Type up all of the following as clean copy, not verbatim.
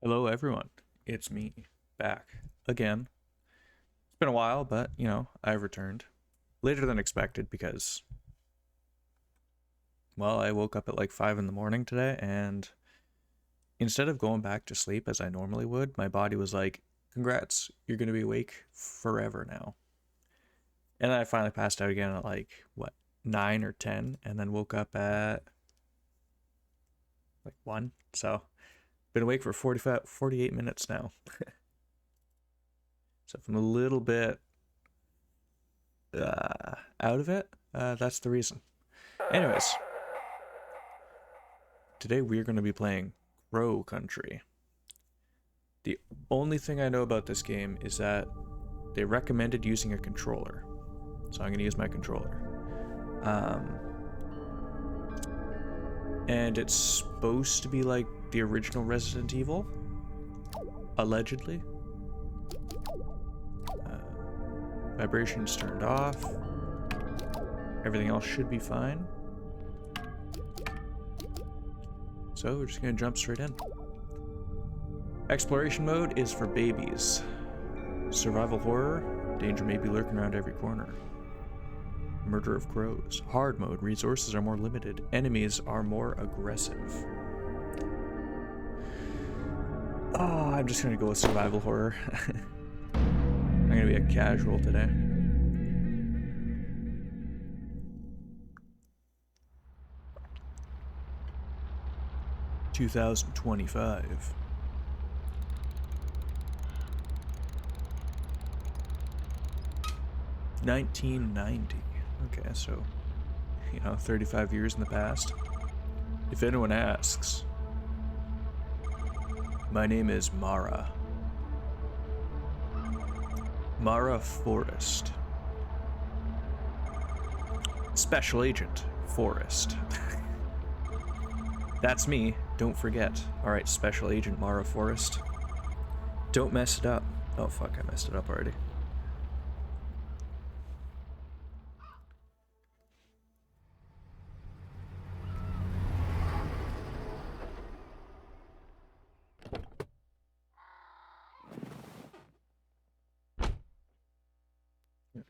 Hello, everyone. It's me, back again. It's been a while, but I've returned later than expected because, well, I woke up at like 5 in the morning today, and instead of going back to sleep as I normally would, my body was like, "Congrats, you're gonna be awake forever now." And then I finally passed out again at like what 9 or 10, and then woke up at like 1. So been awake for 48 minutes now. So if I'm a little bit out of it, that's the reason. Anyways, today we're going to be playing Crow Country. The only thing I know about this game is that they recommended using a controller, so I'm going to use my controller. And it's supposed to be like the original Resident Evil, allegedly. Vibrations turned off. Everything else should be fine. So we're just gonna jump straight in. Exploration mode is for babies. Survival horror, danger may be lurking around every corner. Murder of crows. Hard mode, resources are more limited. Enemies are more aggressive. Oh, I'm just gonna go with survival horror. I'm gonna be a casual today. $2025. 1990. Okay, so 35 years in the past. If anyone asks, my name is Mara. Mara Forrest. Special Agent Forrest. That's me, don't forget. Alright, Special Agent Mara Forrest. Don't mess it up. Oh fuck, I messed it up already.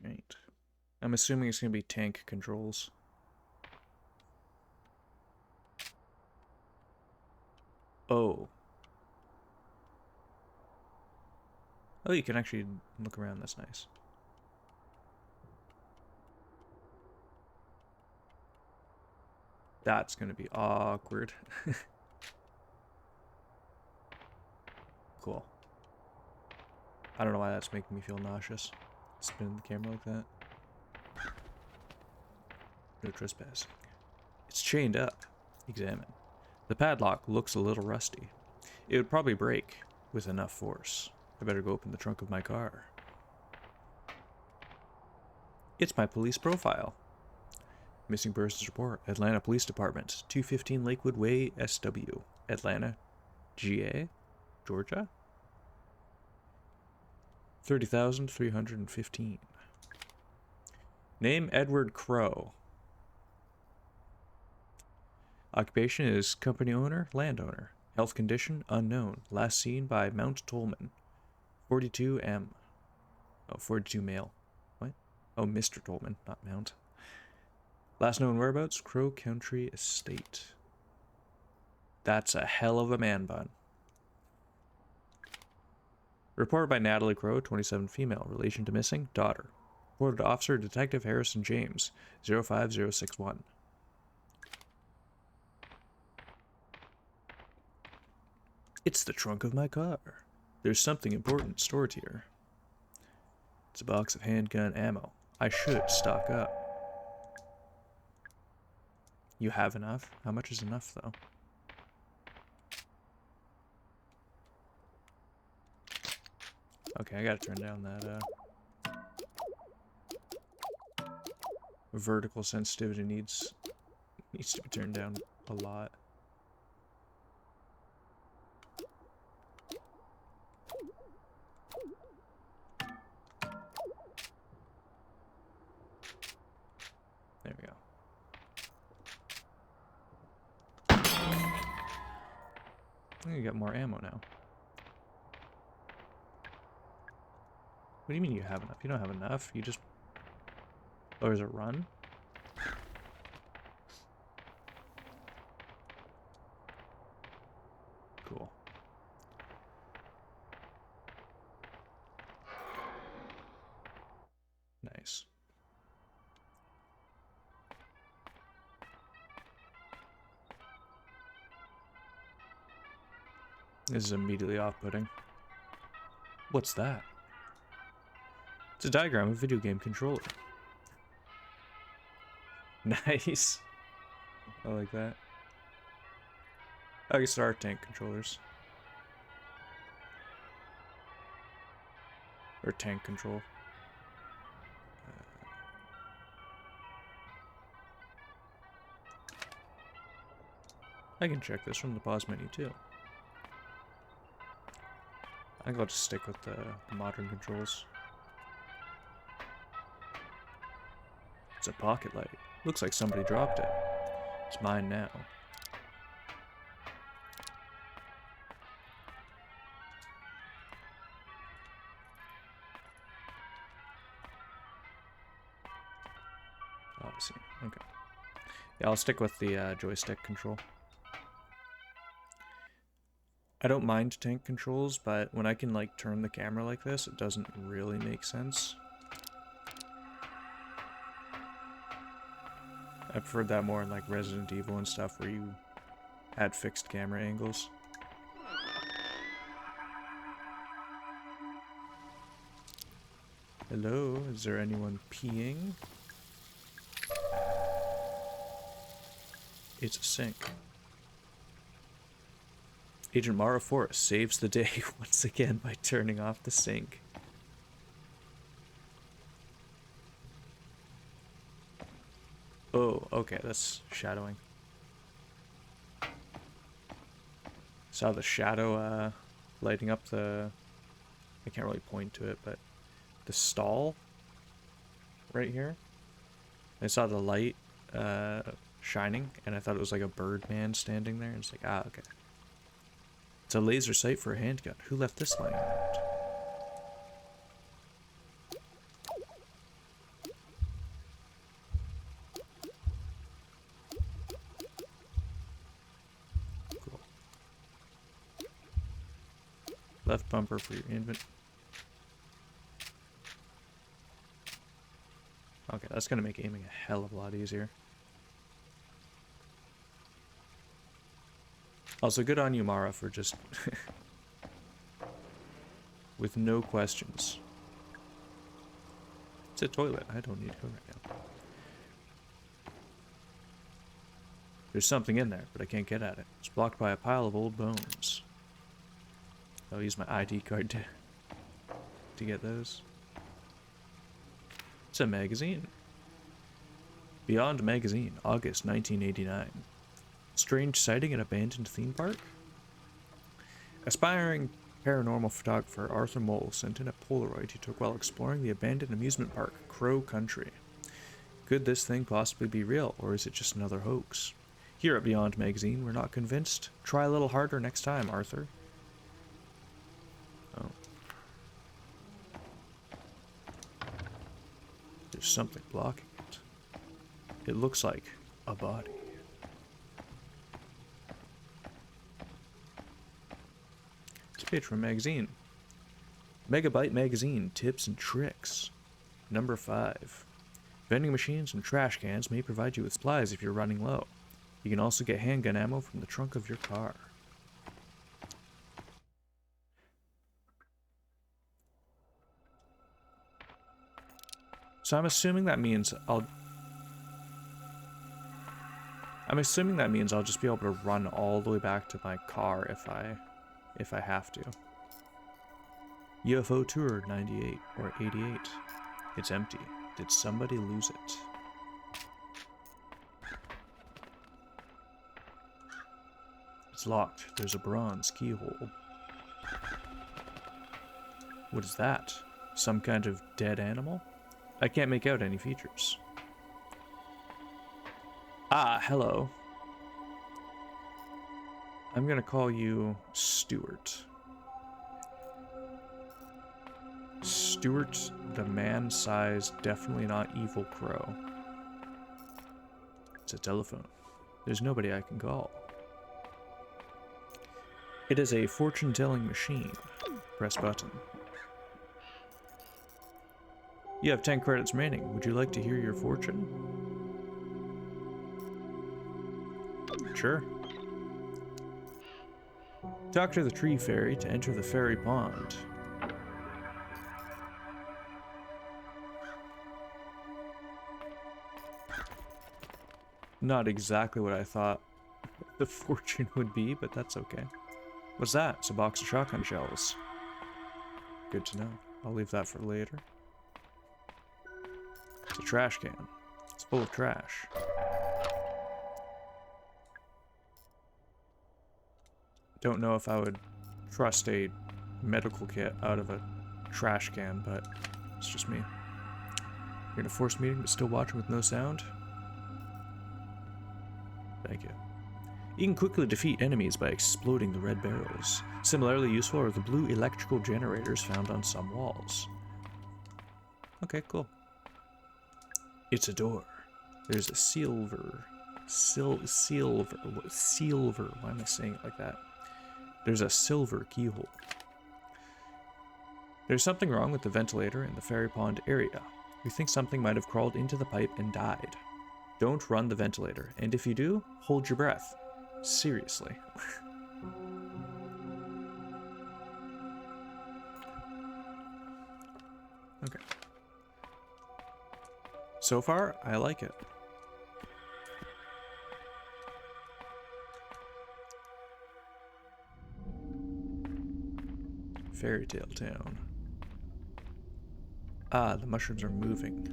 Alright. I'm assuming it's gonna be tank controls. Oh. Oh, you can actually look around, that's nice. That's gonna be awkward. Cool. I don't know why that's making me feel nauseous. Spin the camera like that. No trespassing. It's chained up. Examine. The padlock looks a little rusty. It would probably break with enough force. I better go open the trunk of my car. It's my police profile. Missing persons report. Atlanta Police Department. 215 Lakewood Way, SW. Atlanta, GA? Georgia? 30,315. Name Edward Crow. Occupation is company owner, landowner. Health condition unknown. Last seen by Mount Tolman. 42M. Oh, 42 male. What? Oh, Mr. Tolman, not Mount. Last known whereabouts, Crow Country Estate. That's a hell of a man bun. Reported by Natalie Crow, 27 female. Relation to missing, daughter. Reported to Officer Detective Harrison James, 05061. It's the trunk of my car. There's something important stored here. It's a box of handgun ammo. I should stock up. You have enough? How much is enough, though? Okay, I gotta turn down that, vertical sensitivity needs to be turned down a lot. There we go. I think I got more ammo now. What do you mean you have enough? You don't have enough. You just... Oh, is it run? Cool. Nice. This is immediately off-putting. What's that? It's a diagram of a video game controller. Nice. I like that. I guess there are tank controllers. Or tank control. I can check this from the pause menu too. I think I'll just stick with the modern controls. It's a pocket light. Looks like somebody dropped it. It's mine now. Obviously. Okay. Yeah, I'll stick with the joystick control. I don't mind tank controls, but when I can like turn the camera like this, it doesn't really make sense. I preferred that more in like Resident Evil and stuff where you had fixed camera angles. Hello, is there anyone peeing? It's a sink. Agent Mara Forrest saves the day once again by turning off the sink. Oh, okay, that's shadowing. Saw the shadow lighting up the... I can't really point to it, but the stall right here. I saw the light shining, and I thought it was like a Birdman standing there. It's like, ah, okay. It's a laser sight for a handgun. Who left this lying around? Cool. Left bumper for your invent. Okay, that's gonna make aiming a hell of a lot easier. Also, good on you, Mara, for just... with no questions. It's a toilet. I don't need to go right now. There's something in there, but I can't get at it. It's blocked by a pile of old bones. I'll use my ID card to get those. It's a magazine. Beyond Magazine, August 1989. Strange sighting at abandoned theme park? Aspiring paranormal photographer Arthur Mole sent in a Polaroid he took while exploring the abandoned amusement park, Crow Country. Could this thing possibly be real, or is it just another hoax? Here at Beyond Magazine, we're not convinced. Try a little harder next time, Arthur. Oh. There's something blocking it. It looks like a body. Page from a magazine. Megabyte Magazine, Tips and Tricks. Number 5. Vending machines and trash cans may provide you with supplies if you're running low. You can also get handgun ammo from the trunk of your car. So I'm assuming that means I'll just be able to run all the way back to my car if I have to. UFO Tour 98 or 88. It's empty. Did somebody lose it? It's locked. There's a bronze keyhole. What is that? Some kind of dead animal? I can't make out any features. Ah, hello. I'm gonna call you Stuart. Stuart, the man-sized, definitely not evil crow. It's a telephone. There's nobody I can call. It is a fortune-telling machine. Press button. You have 10 credits remaining. Would you like to hear your fortune? Sure. Talk to the tree fairy to enter the fairy pond. Not exactly what I thought the fortune would be, but that's okay. What's that? It's a box of shotgun shells. Good to know. I'll leave that for later. It's a trash can. It's full of trash. Don't know if I would trust a medical kit out of a trash can, but it's just me. You're in a forced meeting but still watching with no sound? Thank you. You can quickly defeat enemies by exploding the red barrels. Similarly useful are the blue electrical generators found on some walls. Okay, cool. It's a door. There's a silver. Why am I saying it like that? There's a silver keyhole. There's something wrong with the ventilator in the fairy pond area. We think something might have crawled into the pipe and died. Don't run the ventilator, and if you do, hold your breath. Seriously. Okay. So far, I like it. Fairy Tale Town. Ah, the mushrooms are moving.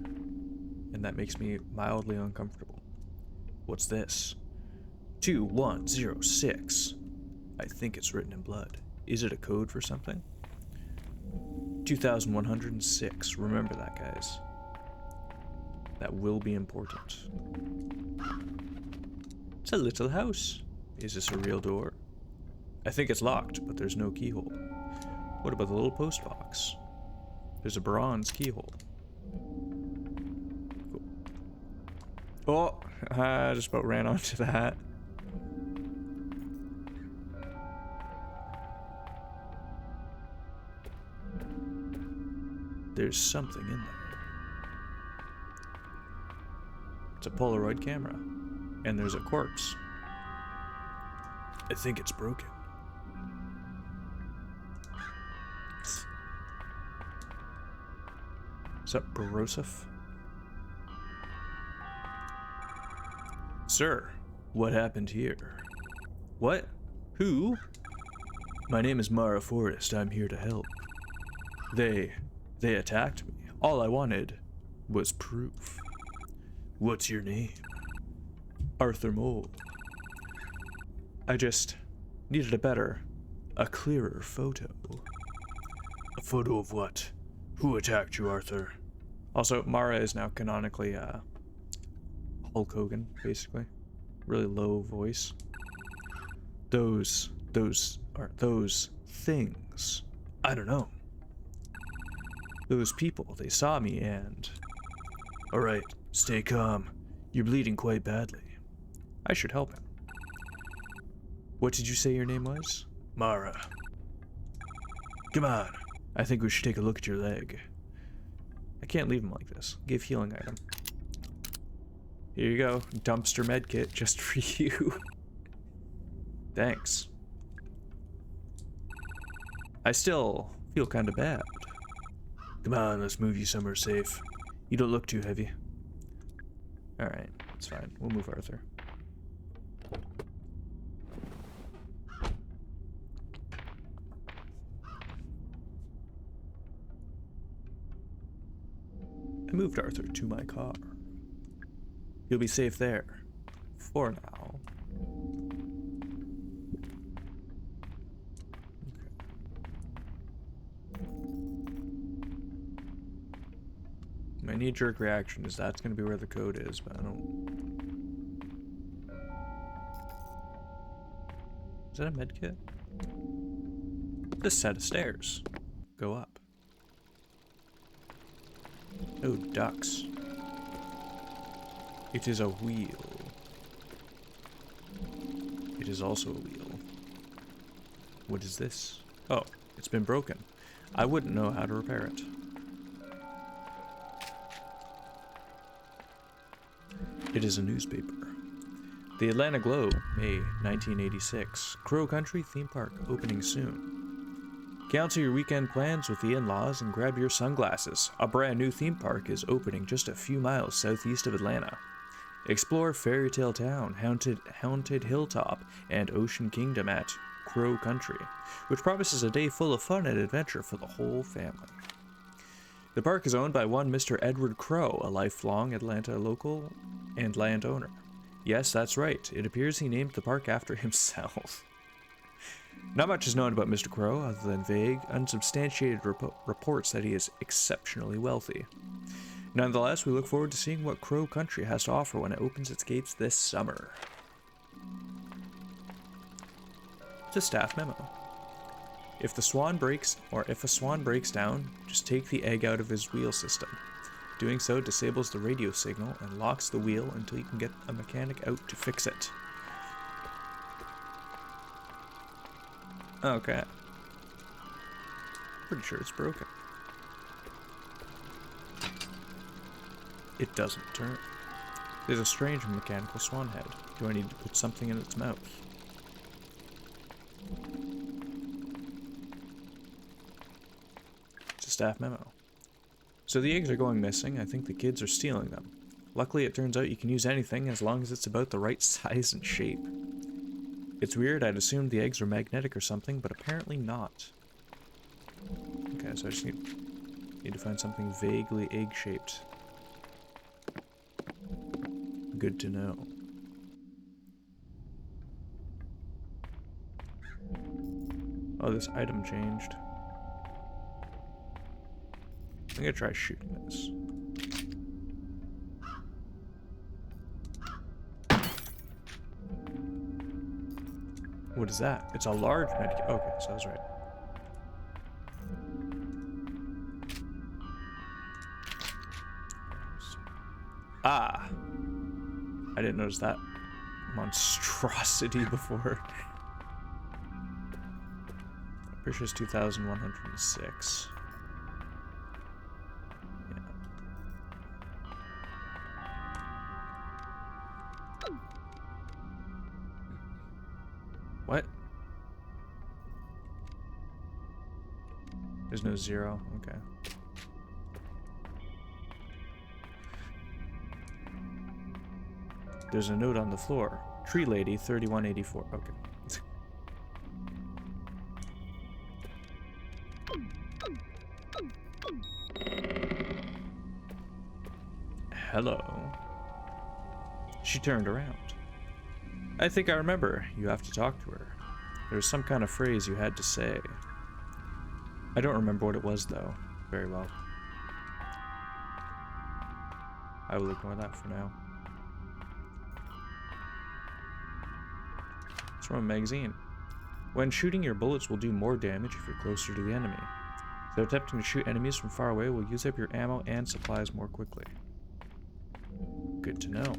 And that makes me mildly uncomfortable. What's this? 2106. I think it's written in blood. Is it a code for something? 2106. Remember that, guys. That will be important. It's a little house. Is this a real door? I think it's locked, but there's no keyhole. What about the little post box? There's a bronze keyhole. Cool. Oh, I just about ran onto that. There's something in there. It's a Polaroid camera. And there's a corpse. I think it's broken. Is that Borosov? Sir, what happened here? What? Who? My name is Mara Forrest. I'm here to help. They attacked me. All I wanted was proof. What's your name? Arthur Mole. I just needed a clearer photo. A photo of what? Who attacked you, Arthur? Also, Mara is now canonically Hulk Hogan, basically. Really low voice. Those things. I don't know. Those people, they saw me and... Alright, stay calm. You're bleeding quite badly. I should help him. What did you say your name was? Mara. Come on. I think we should take a look at your leg. I can't leave him like this. Give healing item. Here you go. Dumpster medkit just for you. Thanks. I still feel kind of bad. Come on, let's move you somewhere safe. You don't look too heavy. Alright, it's fine. We'll move Arthur. I moved Arthur to my car. He'll be safe there. For now. My knee-jerk reaction is that's going to be where the code is, but I don't... Is that a medkit? This set of stairs. Go up. Oh, ducks. It is a wheel. It is also a wheel. What is this? Oh, it's been broken. I wouldn't know how to repair it. It is a newspaper. The Atlanta Globe, May 1986. Crow Country Theme Park opening soon. Cancel your weekend plans with the in-laws and grab your sunglasses. A brand new theme park is opening just a few miles southeast of Atlanta. Explore Fairy Tale Town, Haunted Hilltop, and Ocean Kingdom at Crow Country, which promises a day full of fun and adventure for the whole family. The park is owned by one Mr. Edward Crow, a lifelong Atlanta local and landowner. Yes, that's right. It appears he named the park after himself. Not much is known about Mr. Crow other than vague, unsubstantiated reports that he is exceptionally wealthy. Nonetheless, we look forward to seeing what Crow Country has to offer when it opens its gates this summer. It's a staff memo. If a swan breaks down, just take the egg out of his wheel system. Doing so disables the radio signal and locks the wheel until you can get a mechanic out to fix it. Okay. Pretty sure it's broken. It doesn't turn. There's a strange mechanical swan head. Do I need to put something in its mouth? It's a staff memo. So the eggs are going missing. I think the kids are stealing them. Luckily, it turns out you can use anything as long as it's about the right size and shape. It's weird, I'd assumed the eggs were magnetic or something, but apparently not. Okay, so I just need to find something vaguely egg-shaped. Good to know. Oh, this item changed. I'm gonna try shooting this. What is that? It's a large medkit. Okay, so I was right. Ah! I didn't notice that monstrosity before. Pretty sure it's 2,106. Yeah. What? There's no zero. Okay. There's a note on the floor. Tree Lady 3184. Okay. Hello. She turned around. I think I remember. You have to talk to her. There was some kind of phrase you had to say. I don't remember what it was, though, very well. I will ignore that for now. It's from a magazine. When shooting, your bullets will do more damage if you're closer to the enemy. So attempting to shoot enemies from far away will use up your ammo and supplies more quickly. Good to know.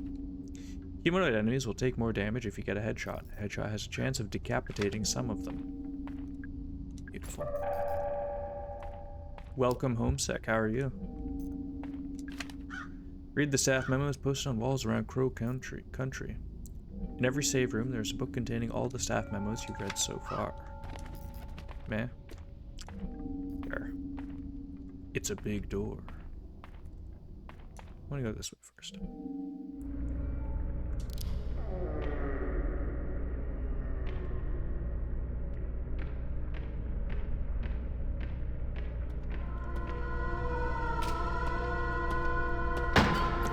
Humanoid enemies will take more damage if you get a headshot. A headshot has a chance of decapitating some of them. Beautiful. Welcome, Homesec. How are you? Read the staff memos posted on walls around Crow Country. In every save room, there's a book containing all the staff memos you've read so far. Meh. There. It's a big door. I want to go this way first.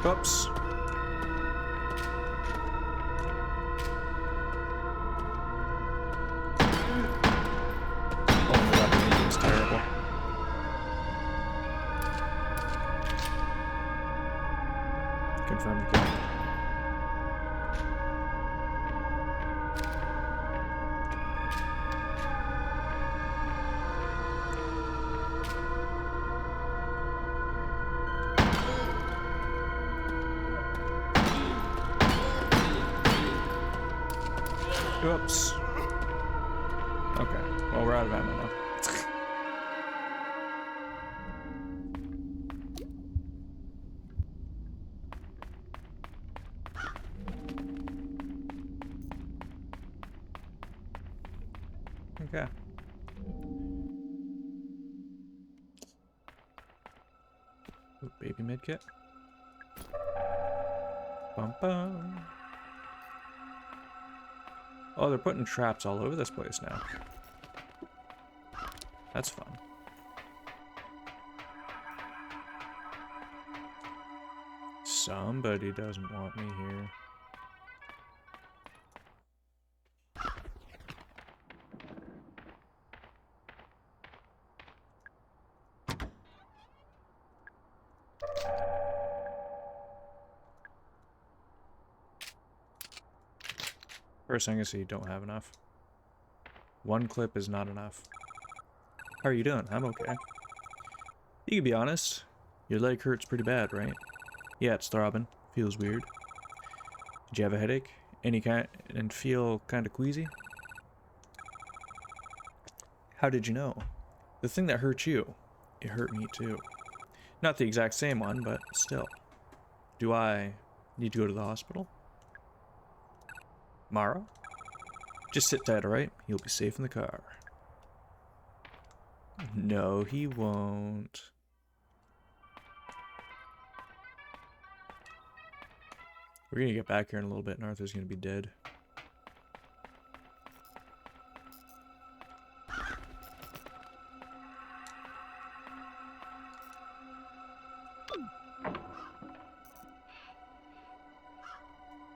Oops. Oh, that meeting's terrible. Confirm the kill. Oops. Okay, well, we're out of ammo now. Okay. Ooh, baby medkit. Bum bum. Oh, they're putting traps all over this place now. That's fun. Somebody doesn't want me here. First thing I see, you don't have enough. One clip is not enough. How are you doing? I'm okay. You can be honest. Your leg hurts pretty bad, right? Yeah, it's throbbing. Feels weird. Did you have a headache? Any kind and feel kind of queasy? How did you know? The thing that hurt you, it hurt me too. Not the exact same one, but still. Do I need to go to the hospital? Mara? Just sit tight, alright? You'll be safe in the car. No, he won't. We're gonna get back here in a little bit and Arthur's gonna be dead.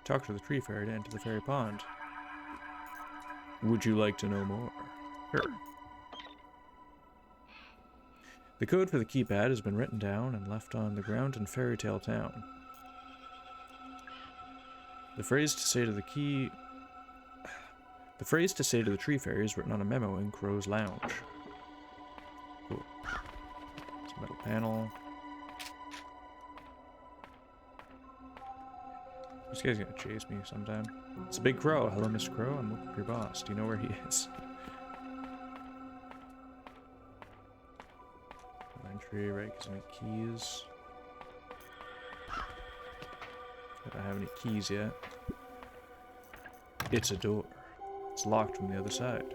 Talk to the tree fairy to enter the fairy pond. Would you like to know more? Sure. The code for the keypad has been written down and left on the ground in Fairy Tale Town. The phrase to say to the tree fairy is written on a memo in Crow's Lounge. Cool. It's a metal panel. This guy's gonna chase me sometime. It's a big crow. Hello, Mr. Crow. I'm looking for your boss. Do you know where he is? Entry, right? Gives me keys. I don't have any keys yet. It's a door. It's locked from the other side.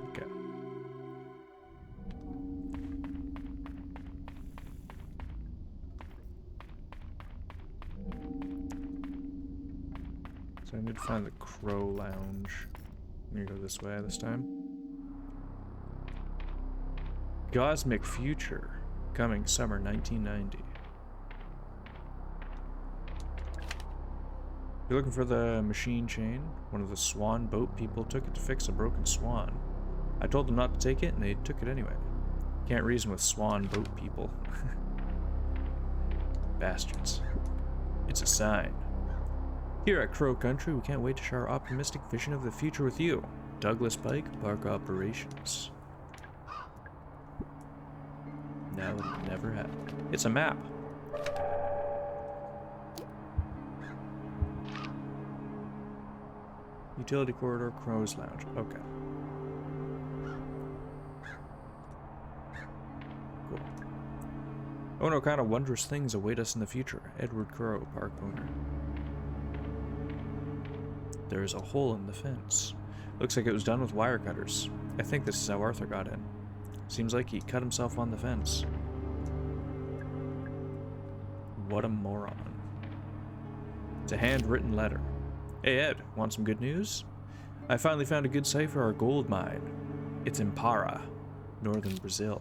Okay. So I need to find the Crow Lounge. I'm gonna go this way this time. Cosmic Future. Coming summer 1990. You're looking for the machine chain? One of the swan boat people took it to fix a broken swan. I told them not to take it and they took it anyway. Can't reason with swan boat people. Bastards. It's a sign. Here at Crow Country, we can't wait to share our optimistic vision of the future with you. Douglas Pike, Park Operations. Now it never happened. It's a map. Utility corridor, Crow's Lounge. Okay. Cool. Oh, no kind of wondrous things await us in the future. Edward Crow, park owner. There is a hole in the fence. Looks like it was done with wire cutters. I think this is how Arthur got in. Seems like he cut himself on the fence. What a moron. It's a handwritten letter. Hey Ed, want some good news? I finally found a good site for our gold mine. It's in Para, northern Brazil.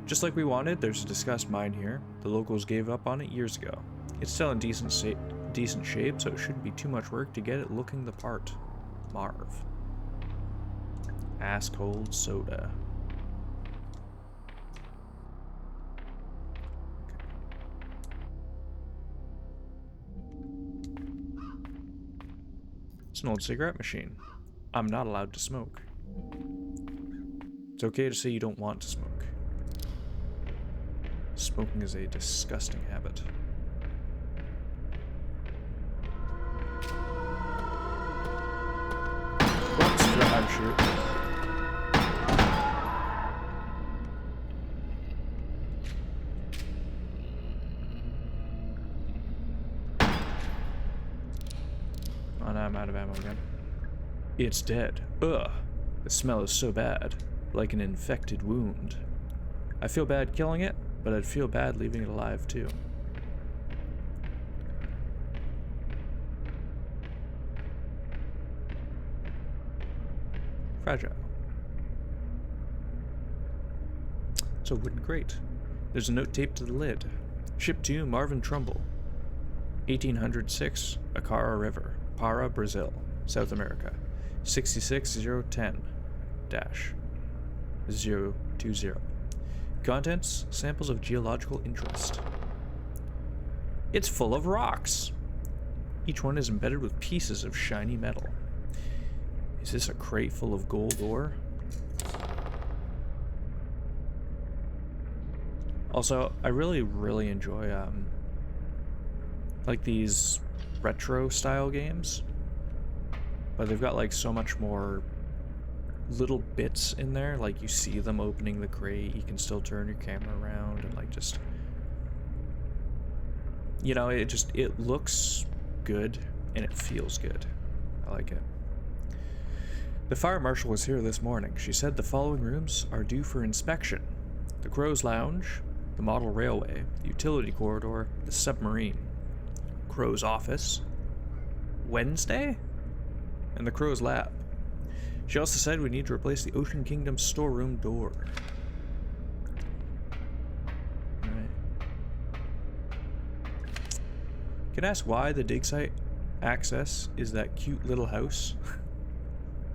Just like we wanted, there's a discussed mine here. The locals gave up on it years ago. It's still in decent shape, so it shouldn't be too much work to get it looking the part. Marv. Ass cold soda. It's an old cigarette machine. I'm not allowed to smoke. It's okay to say you don't want to smoke. Smoking is a disgusting habit. I'm shooting. Oh, now I'm out of ammo again. It's dead. Ugh. The smell is so bad. Like an infected wound. I feel bad killing it, but I'd feel bad leaving it alive too. Fragile. It's a wooden crate. There's a note taped to the lid. Ship to Marvin Trumbull. 1806, Acara River, Para, Brazil, South America. 66010-020. Contents, samples of geological interest. It's full of rocks. Each one is embedded with pieces of shiny metal. Is this a crate full of gold ore? Also, I really enjoy like these retro style games, but they've got like so much more little bits in there. Like you see them opening the crate, you can still turn your camera around, and like just, you know, it looks good and it feels good. I like it. The fire marshal was here this morning. She said the following rooms are due for inspection: the Crow's Lounge, the Model Railway, the Utility Corridor, the Submarine, Crow's Office, Wednesday, and the Crow's Lab. She also said we need to replace the Ocean Kingdom storeroom door. Alright. Can I ask why the dig site access is that cute little house?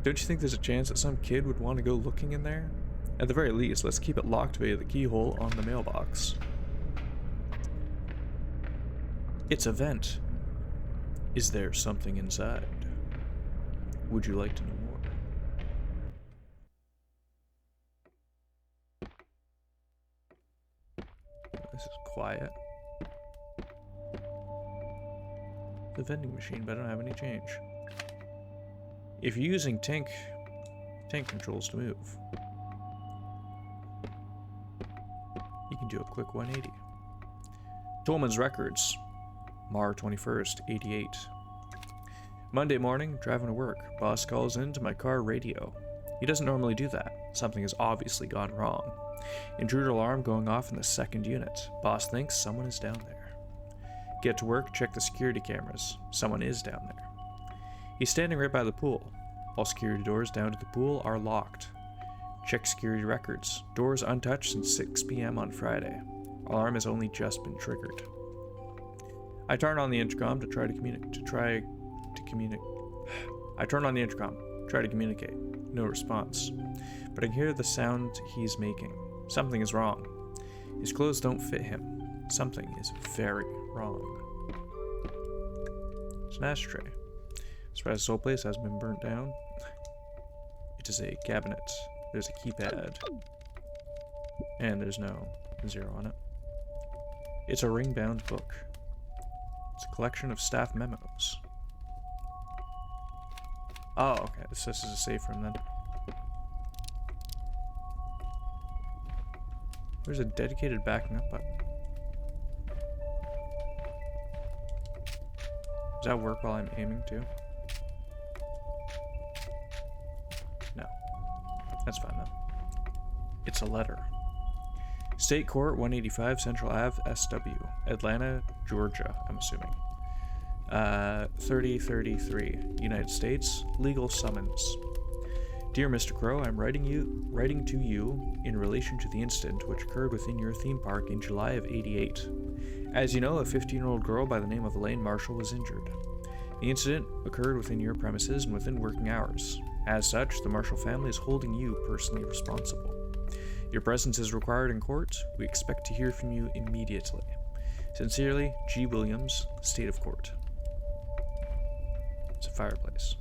Don't you think there's a chance that some kid would want to go looking in there? At the very least, let's keep it locked via the keyhole on the mailbox. It's a vent. Is there something inside? Would you like to know more? This is quiet. The vending machine, but I don't have any change. If you're using tank controls to move, you can do a quick 180. Tolman's Records, Mar 21st, 88. Monday morning, driving to work. Boss calls into my car radio. He doesn't normally do that. Something has obviously gone wrong. Intruder alarm going off in the second unit. Boss thinks someone is down there. Get to work, check the security cameras. Someone is down there. He's standing right by the pool. All security doors down to the pool are locked. Check security records. Doors untouched since 6 p.m. on Friday. Alarm has only just been triggered. I turn on the intercom to try to communicate. I turn on the intercom, try to communicate. No response. But I can hear the sound he's making. Something is wrong. His clothes don't fit him. Something is very wrong. It's an ashtray. Surprised this whole place hasn't been burnt down. It is a cabinet. There's a keypad. And there's no 0 on it. It's a ring-bound book. It's a collection of staff memos. Oh, okay. This is a safe room then. There's a dedicated backing up button. Does that work while I'm aiming too? No. That's fine though. It's a letter. State Court, 185 Central Ave, SW, Atlanta, Georgia, I'm assuming. 3033, United States, legal summons. Dear Mr. Crow, I'm writing to you in relation to the incident which occurred within your theme park in July of '88. As you know, a 15-year-old girl by the name of Elaine Marshall was injured. The incident occurred within your premises and within working hours. As such, the Marshall family is holding you personally responsible. Your presence is required in court. We expect to hear from you immediately. Sincerely, G. Williams, State of Court. It's a fireplace.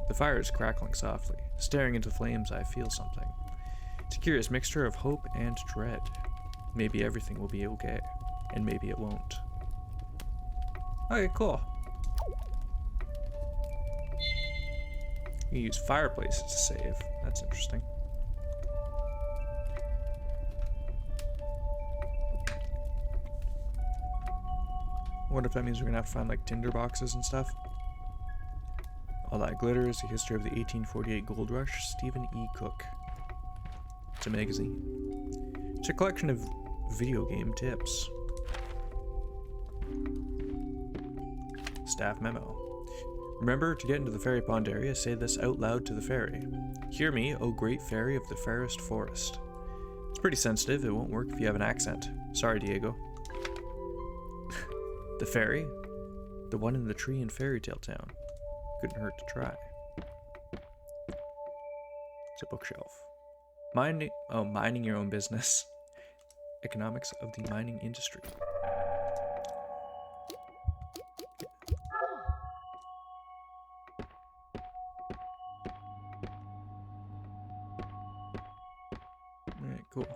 The fire is crackling softly. Staring into the flames, I feel something. It's a curious mixture of hope and dread. Maybe everything will be okay, and maybe it won't. Okay, cool. You use fireplaces to save. That's interesting. What if that means we're gonna have to find like tinder boxes and stuff? All That Glitter is the history of the 1848 gold rush. Stephen E. Cook. It's a magazine. It's a collection of video game tips. Staff memo. Remember, to get into the fairy pond area, say this out loud to the fairy. Hear me, O great fairy of the fairest forest. It's pretty sensitive, it won't work if you have an accent. Sorry, Diego. The fairy? The one in the tree in Fairy Tale Town. Couldn't hurt to try. It's a bookshelf. Mining your own business. Economics of the mining industry. Alright, cool.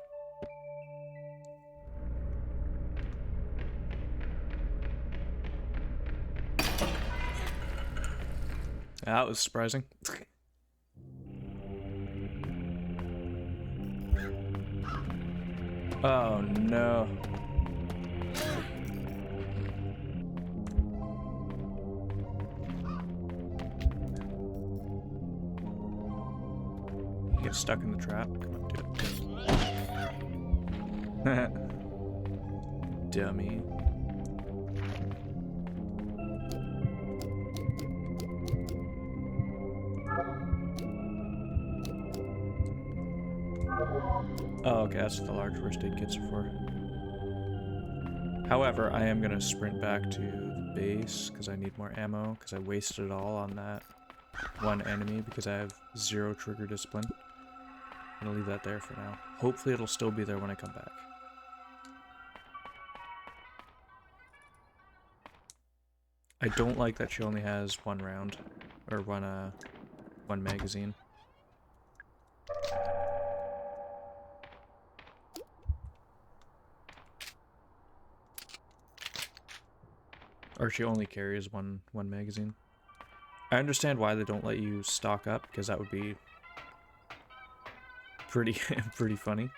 That was surprising. Oh no. You get stuck in the trap. Come on, do it. Dummy. Oh, okay, that's what the large first aid kits are for. However, I am gonna sprint back to the base because I need more ammo because I wasted it all on that one enemy because I have 0 trigger discipline. I'm gonna leave that there for now. Hopefully it'll still be there when I come back. I don't like that she only has 1 round or one magazine. Or she only carries one magazine. I understand why they don't let you stock up, because that would be pretty funny.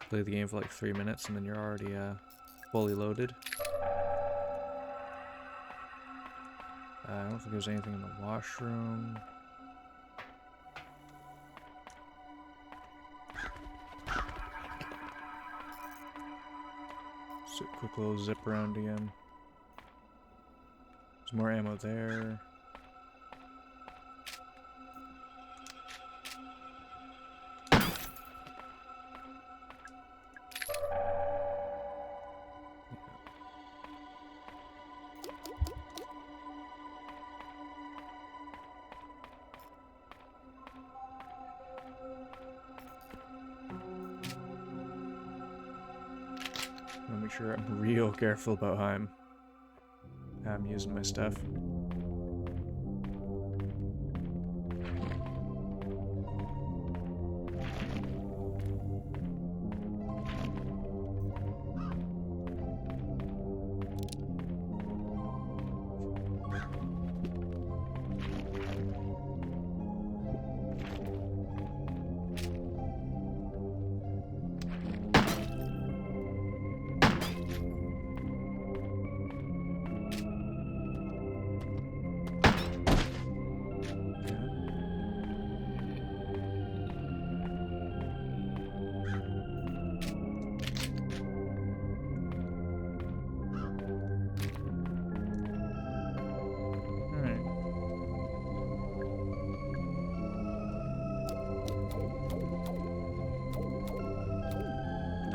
Play the game for like 3 minutes and then you're already fully loaded. I don't think there's anything in the washroom. So quick little zip around again. There's more ammo there. Make sure I'm real careful about how I'm using my stuff.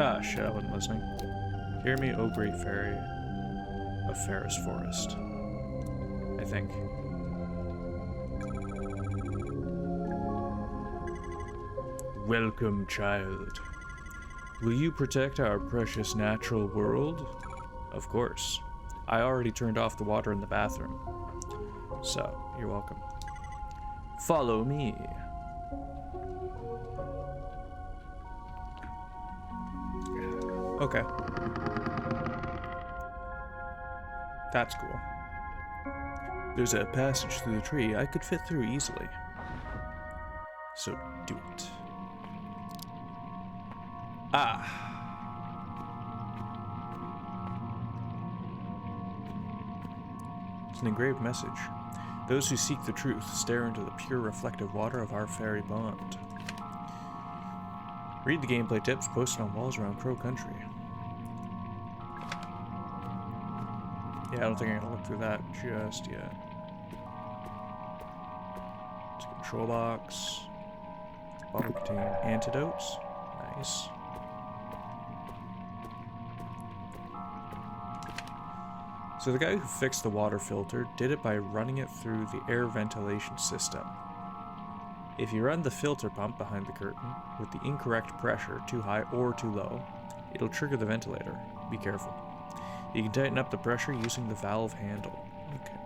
Ah, shit, I wasn't listening. Hear me, O great fairy of fairest forest. I think. Welcome, child. Will you protect our precious natural world? Of course. I already turned off the water in the bathroom. So, you're welcome. Follow me. Okay. That's cool. There's a passage through the tree I could fit through easily. So do it. Ah. It's an engraved message. Those who seek the truth stare into the pure reflective water of our fairy bond. Read the gameplay tips posted on walls around Crow Country. Yeah, I don't think I'm gonna look through that just yet. It's a control box. Bottle containing antidotes. Nice. So the guy who fixed the water filter did it by running it through the air ventilation system. If you run the filter pump behind the curtain with the incorrect pressure, too high or too low, it'll trigger the ventilator. Be careful. You can tighten up the pressure using the valve handle. Okay.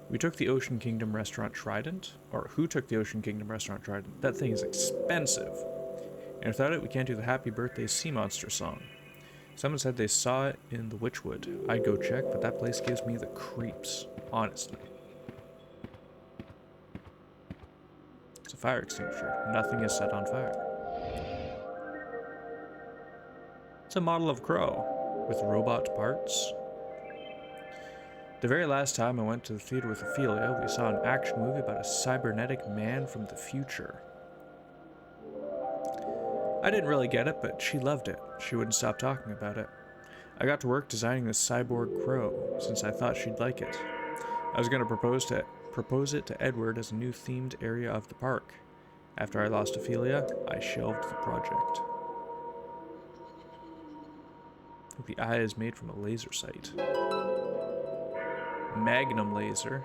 We took the Ocean Kingdom restaurant Trident. Or who took the Ocean Kingdom restaurant Trident? That thing is expensive. And without it, we can't do the Happy Birthday Sea Monster song. Someone said they saw it in the Witchwood. I'd go check, but that place gives me the creeps. Honestly. It's a fire extinguisher. Nothing is set on fire. It's a model of Crow with robot parts. The very last time I went to the theater with Ophelia, we saw an action movie about a cybernetic man from the future. I didn't really get it, but she loved it. She wouldn't stop talking about it. I got to work designing this cyborg Crow, since I thought she'd like it. I was going to propose it to Edward as a new themed area of the park. After I lost Ophelia, I shelved the project. I think the eye is made from a laser sight. Magnum laser.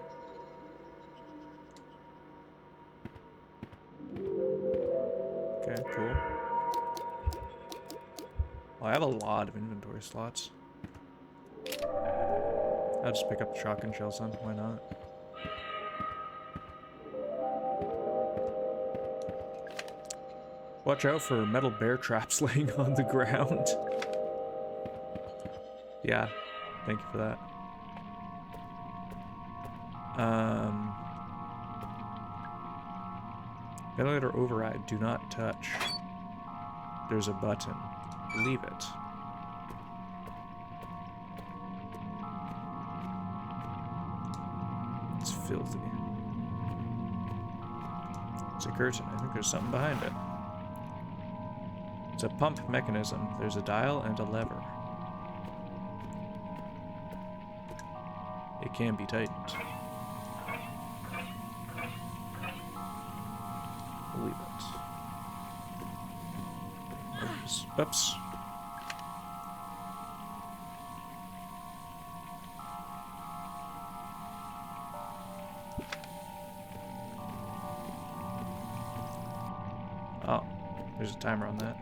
Okay, cool. Well, I have a lot of inventory slots. I'll just pick up the shotgun shells then, why not? Watch out for metal bear traps laying on the ground. Yeah, thank you for that. Ventilator override, do not touch. There's a button. Leave it. It's filthy. It's a curtain. I think there's something behind it. It's a pump mechanism. There's a dial and a lever. It can be tightened. Leave it. Oops. Oh, there's a timer on that.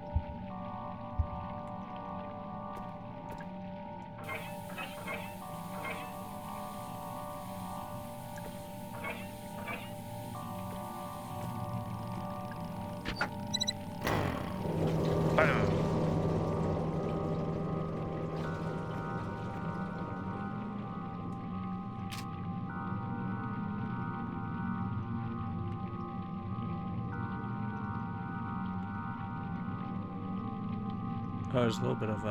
Oh, there's a little bit of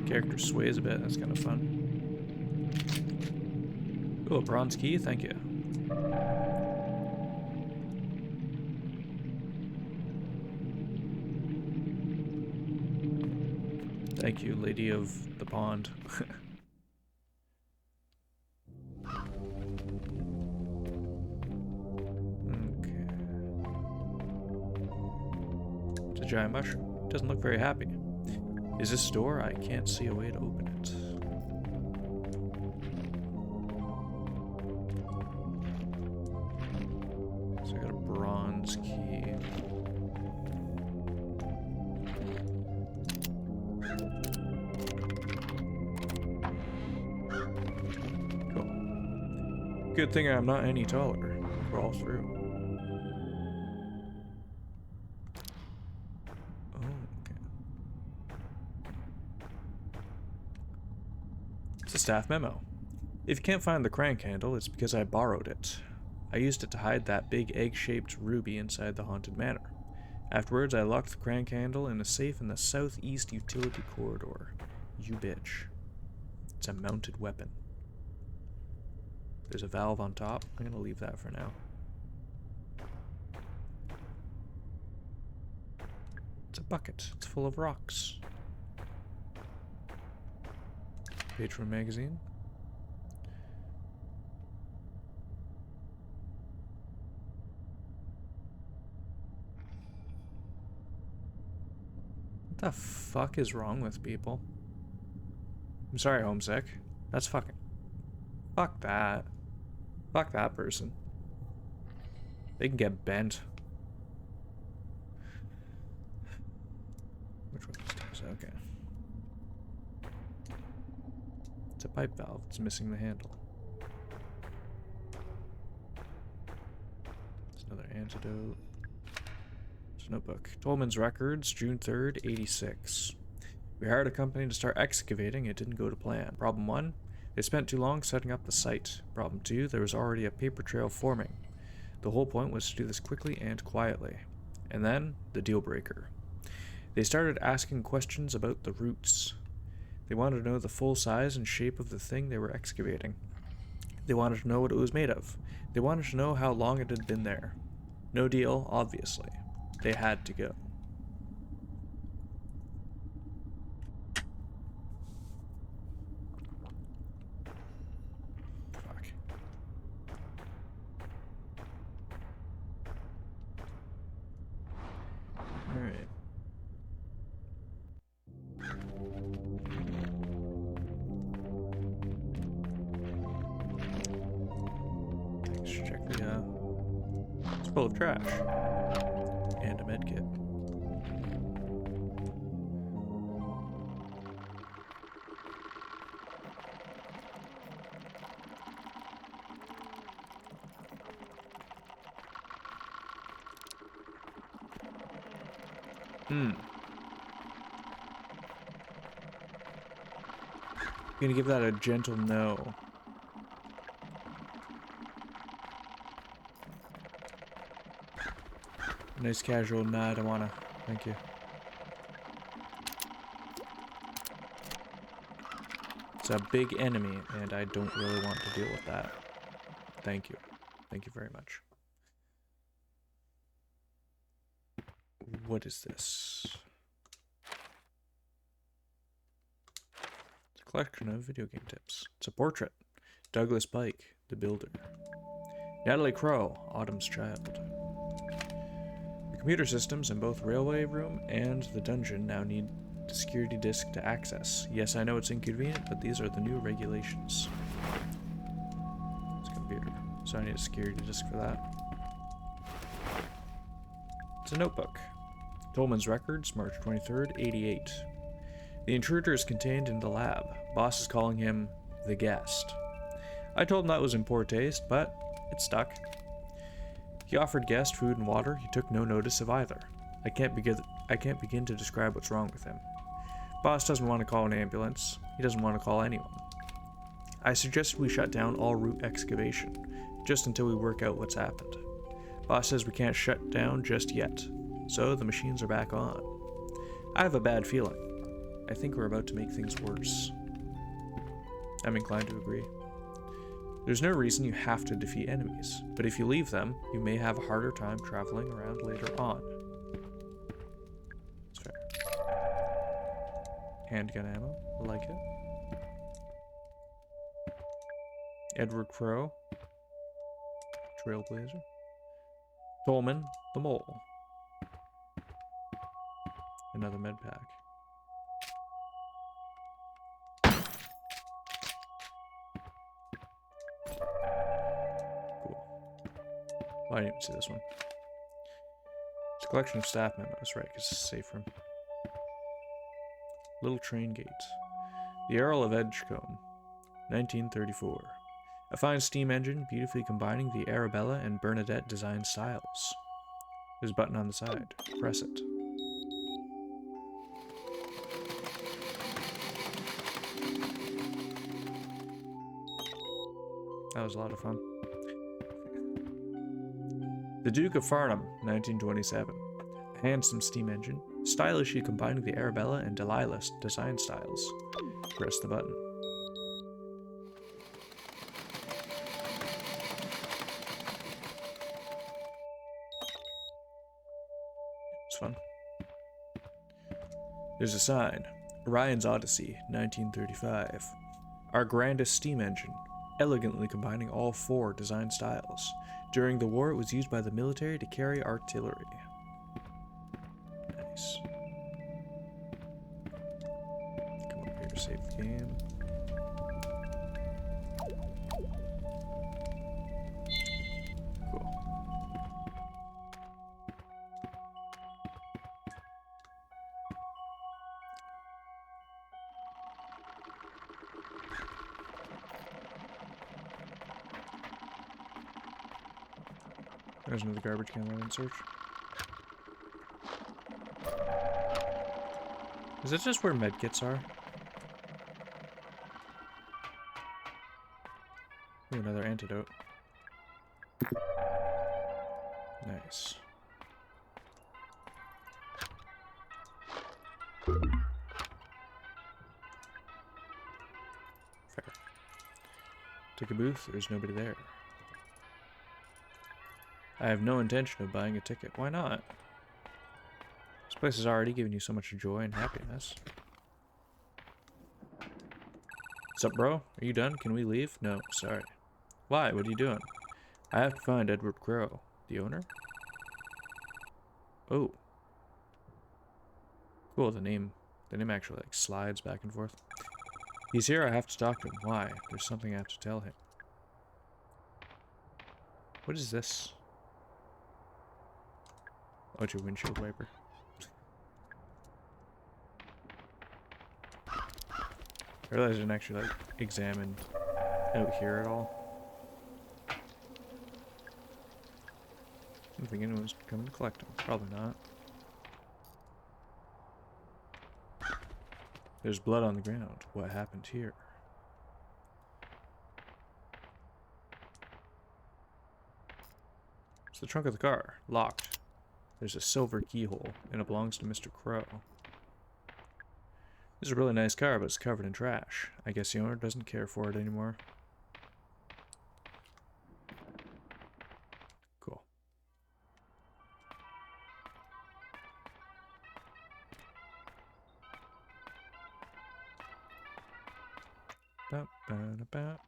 character sways a bit. That's kind of fun. Oh, a bronze key. Thank you. Thank you, Lady of the Pond. Giant mushroom. Doesn't look very happy. Is this door? I can't see a way to open it. So I got a bronze key. Good thing I'm not any taller. Crawl through. Oh, okay. It's a staff memo. If you can't find the crank handle, it's because I borrowed it. I used it to hide that big egg-shaped ruby inside the haunted manor. Afterwards, I locked the crank handle in a safe in the southeast utility corridor. You bitch. It's a mounted weapon. There's a valve on top. I'm gonna leave that for now. It's a bucket. It's full of rocks. Page from a magazine. What the fuck is wrong with people? I'm sorry, homesick. That's fucking... Fuck that. Fuck that person. They can get bent. Which one is this? Okay. It's a pipe valve. It's missing the handle. It's another antidote. It's a notebook. Tolman's records, June 3rd, 86. We hired a company to start excavating. It didn't go to plan. Problem 1, they spent too long setting up the site. Problem 2, there was already a paper trail forming. The whole point was to do this quickly and quietly. And then, the deal breaker. They started asking questions about the roots. They wanted to know the full size and shape of the thing they were excavating. They wanted to know what it was made of. They wanted to know how long it had been there. No deal, obviously. They had to go. Fuck. Alright. Let's check the, it's full of trash. And a medkit. I'm gonna give that a gentle no. Nice casual nod, I wanna. Thank you. It's a big enemy, and I don't really want to deal with that. Thank you. Thank you very much. What is this? It's a collection of video game tips. It's a portrait. Douglas Pike, the builder. Natalie Crow, Autumn's child. The computer systems in both Railway Room and the dungeon now need the security disk to access. Yes, I know it's inconvenient, but these are the new regulations. It's a computer, so I need a security disk for that. It's a notebook. Tolman's records, March 23rd, 88. The intruder is contained in the lab. Boss is calling him the guest. I told him that was in poor taste, but it stuck. He offered guest food and water. He took no notice of either. I can't begin to describe what's wrong with him. Boss doesn't want to call an ambulance. He doesn't want to call anyone. I suggested we shut down all root excavation, just until we work out what's happened. Boss says we can't shut down just yet, so the machines are back on. I have a bad feeling. I think we're about to make things worse. I'm inclined to agree. There's no reason you have to defeat enemies, but if you leave them, you may have a harder time traveling around later on. That's fair. Handgun ammo, I like it. Edward Crow, Trailblazer. Tolman, the mole. Another med pack. Oh, I didn't even see this one. It's a collection of staff memos, right, because it's a safe room. Little Train Gate. The Earl of Edgecombe, 1934. A fine steam engine, beautifully combining the Arabella and Bernadette design styles. There's a button on the side. Press it. That was a lot of fun. The Duke of Farnham, 1927. A handsome steam engine, stylishly combining the Arabella and Delilah design styles. Press the button. It's fun. There's a sign. Orion's Odyssey, 1935. Our grandest steam engine, elegantly combining all 4 design styles. During the war, it was used by the military to carry artillery. Nice. Come up here, save the game. Cool. There's another garbage can I didn't search. Is that just where medkits are? Ooh, another antidote. Nice. Fair. Take a booth, there's nobody there. I have no intention of buying a ticket. Why not? This place has already given you so much joy and happiness. What's up, bro? Are you done? Can we leave? No, sorry. Why? What are you doing? I have to find Edward Crow. The owner? Oh. Cool, the name actually like slides back and forth. He's here, I have to talk to him. Why? There's something I have to tell him. What is this? Oh, it's your windshield wiper. I realized I didn't actually like examine out here at all. I don't think anyone's coming to collect them. Probably not. There's blood on the ground. What happened here? It's the trunk of the car. Locked. There's a silver keyhole, and it belongs to Mr. Crow. This is a really nice car, but it's covered in trash. I guess the owner doesn't care for it anymore. Cool. Ba, ba, da, ba.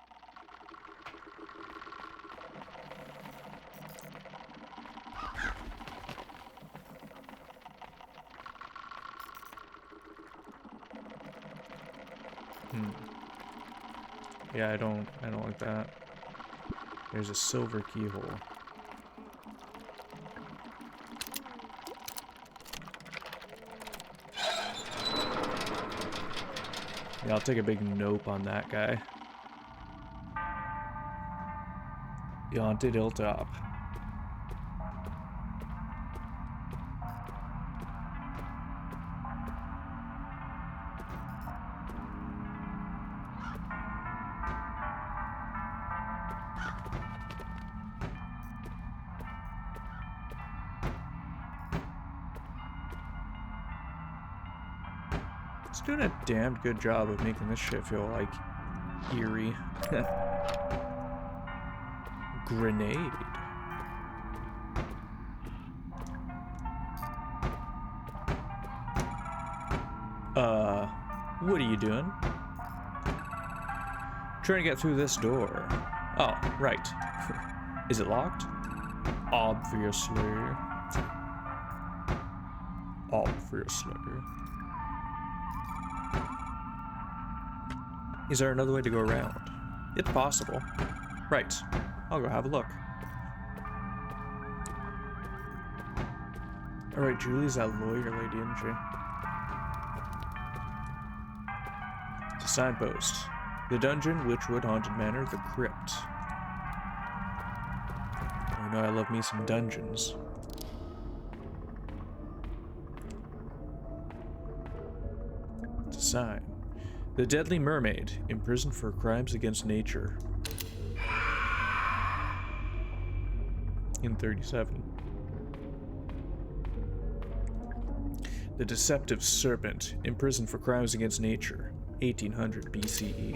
Yeah, I don't like that. There's a silver keyhole. Yeah, I'll take a big nope on that guy. The Haunted Hilltop. It's doing a damned good job of making this shit feel, like, eerie. Grenade. What are you doing? Trying to get through this door. Oh, right. Is it locked? Obviously. Obviously. Is there another way to go around? It's possible. Right. I'll go have a look. Alright, Julie's that lawyer lady, isn't she? It's a signpost. The dungeon, Witchwood, Haunted Manor, the crypt. know I love me some dungeons. It's a sign. The Deadly Mermaid, imprisoned for crimes against nature. In 37. The Deceptive Serpent, imprisoned for crimes against nature. 1800 BCE.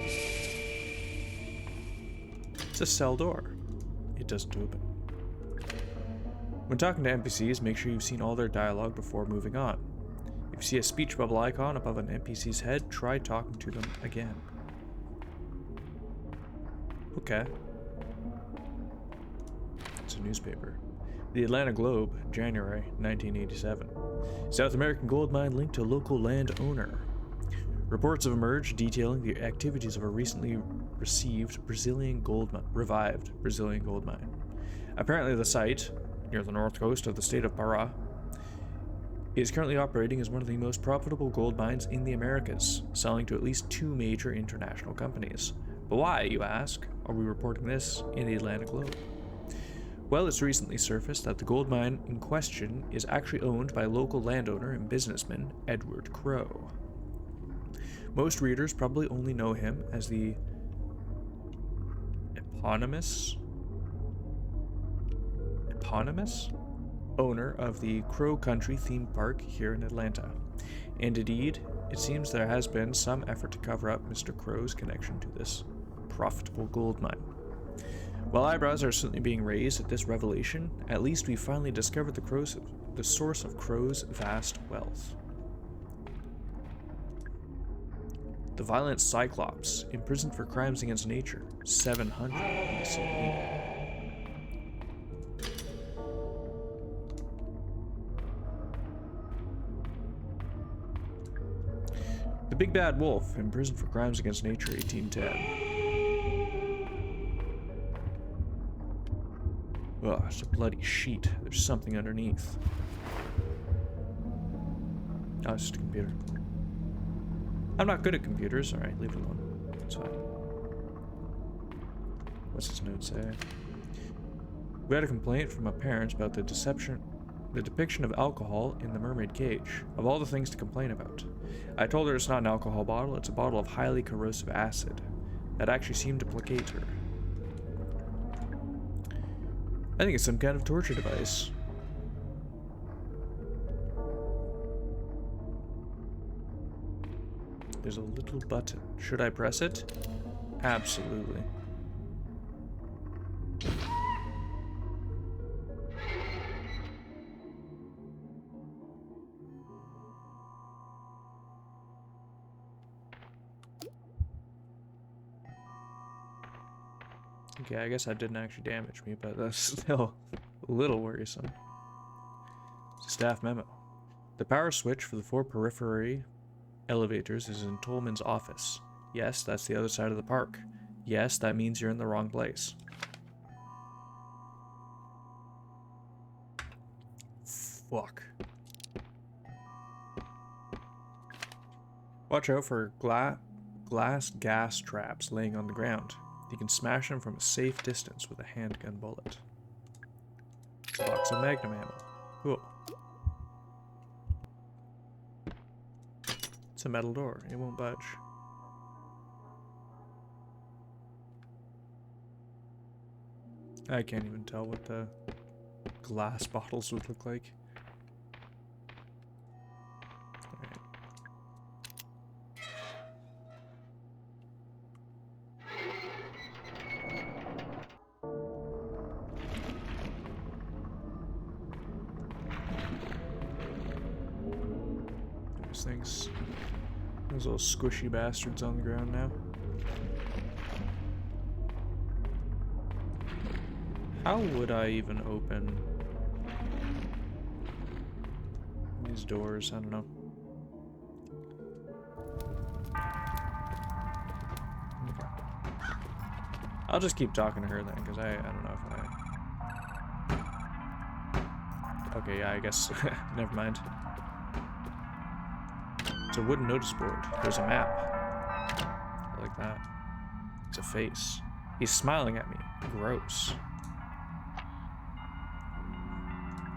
It's a cell door. It doesn't open. When talking to NPCs, make sure you've seen all their dialogue before moving on. If you see a speech bubble icon above an NPC's head, try talking to them again. Okay. It's a newspaper. The Atlanta Globe, January 1987. South American gold mine linked to local landowner. Reports have emerged detailing the activities of a recently revived Brazilian gold mine. Apparently the site, near the north coast of the state of Pará, is currently operating as one of the most profitable gold mines in the Americas, selling to at least 2 major international companies. But why, you ask, are we reporting this in the Atlanta Globe? Well, it's recently surfaced that the gold mine in question is actually owned by local landowner and businessman Edward Crowe. Most readers probably only know him as the eponymous owner of the Crow Country theme park here in Atlanta. And indeed, it seems there has been some effort to cover up Mr. Crowe's connection to this profitable gold mine. While eyebrows are certainly being raised at this revelation, at least we finally discovered the source of Crowe's vast wealth. The violent Cyclops, imprisoned for crimes against nature, 700 BCE. The Big Bad Wolf, imprisoned for crimes against nature, 1810. Oh, it's a bloody sheet. There's something underneath. Oh, it's just a computer. I'm not good at computers. Alright, leave it alone. It's fine. What's his note say? We had a complaint from a parent about the depiction of alcohol in the mermaid cage. Of all the things to complain about. I told her it's not an alcohol bottle, it's a bottle of highly corrosive acid. That actually seemed to placate her. I think it's some kind of torture device. There's a little button. Should I press it? Absolutely. Okay, I guess that didn't actually damage me, but that's still a little worrisome. It's a staff memo. The power switch for the 4 periphery elevators is in Tolman's office. Yes, that's the other side of the park. Yes, that means you're in the wrong place. Fuck. Watch out for glass gas traps laying on the ground. You can smash them from a safe distance with a handgun bullet. It's a box of magnum ammo. Cool. It's a metal door. It won't budge. I can't even tell what the glass bottles would look like. Alright. Those things. Those little squishy bastards on the ground now. How would I even open these doors? I don't know. I'll just keep talking to her then, because I don't know if I... Okay, yeah, I guess. Never mind. It's a wooden notice board. There's a map. I like that. It's a face. He's smiling at me. Gross.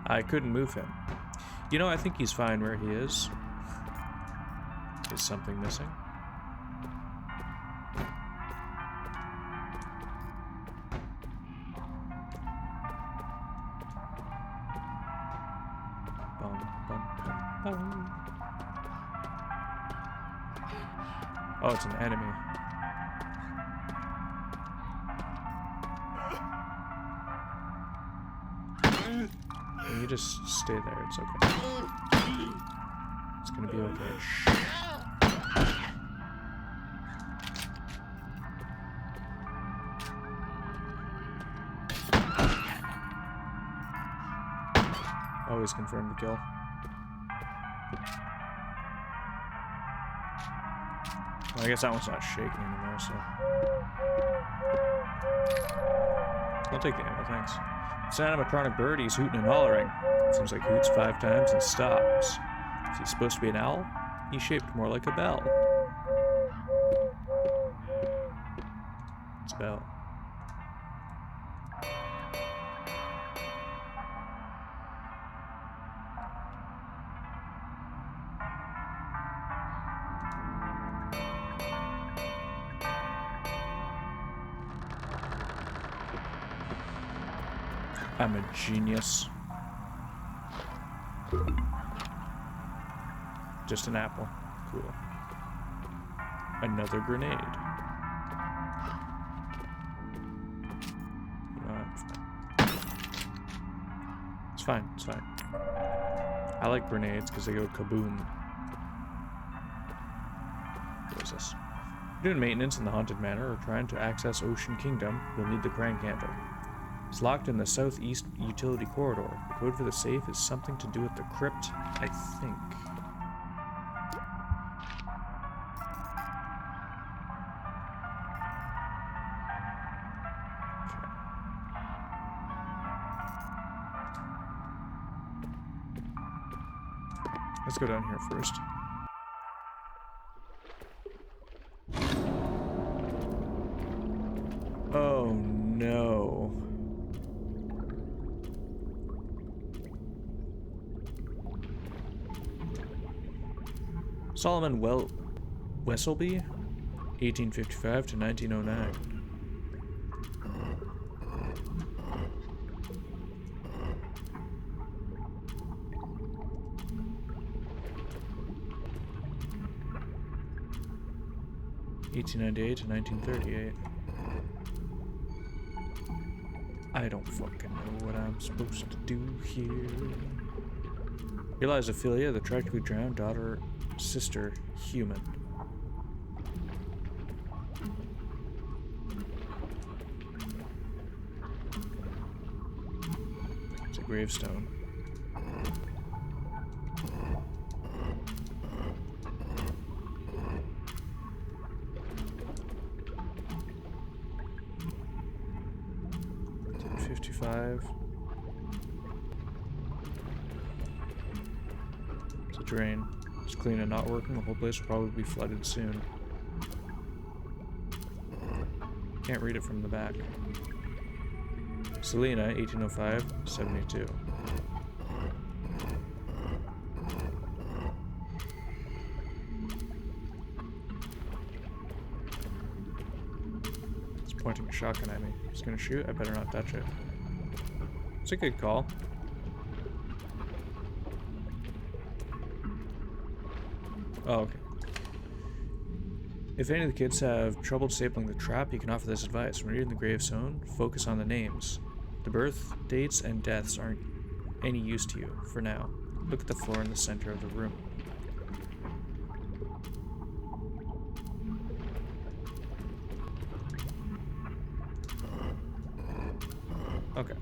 I couldn't move him. You know, I think he's fine where he is. Is something missing? Oh, it's an enemy. You just stay there, it's okay. It's gonna be okay. Shh. Always confirm the kill. Well, I guess that one's not shaking anymore, so... I'll take the ammo, thanks. It's an animatronic bird, he's hooting and hollering. Seems like he hoots 5 times and stops. Is he supposed to be an owl? He's shaped more like a bell. It's a bell. I'm a genius. Just an apple. Cool. Another grenade. It's fine. It's fine. I like grenades because they go kaboom. What is this? Doing maintenance in the Haunted Manor or trying to access Ocean Kingdom, you'll need the crank handle. It's locked in the southeast utility corridor. The code for the safe is something to do with the crypt, I think. Okay. Let's go down here first. Oh no. Solomon Wesselby, 1855 to 1909. (1898 to 1938). I don't fucking know what I'm supposed to do here. Realize Ophelia, the tragically drowned daughter, sister, human. It's a gravestone. $55. It's a drain. It's clean and not working. The whole place will probably be flooded soon. Can't read it from the back. Selena, 1805, 72. It's pointing a shotgun at me. It's gonna shoot. I better not touch it. It's a good call. Oh, okay. If any of the kids have trouble stapling the trap, you can offer this advice. When reading the gravestone, focus on the names. The birth dates and deaths aren't any use to you, for now. Look at the floor in the center of the room. Okay.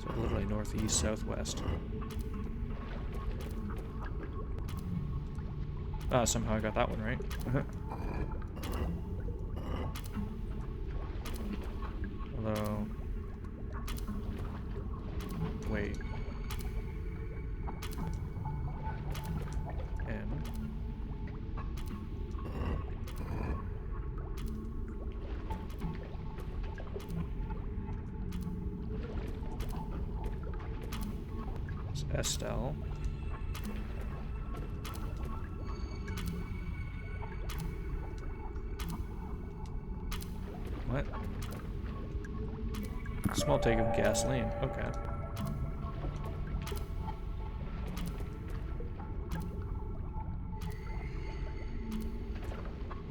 So literally northeast, southwest. Ah, somehow I got that one right. Hello. Wait. N. Estelle. What? Small take of gasoline. Okay.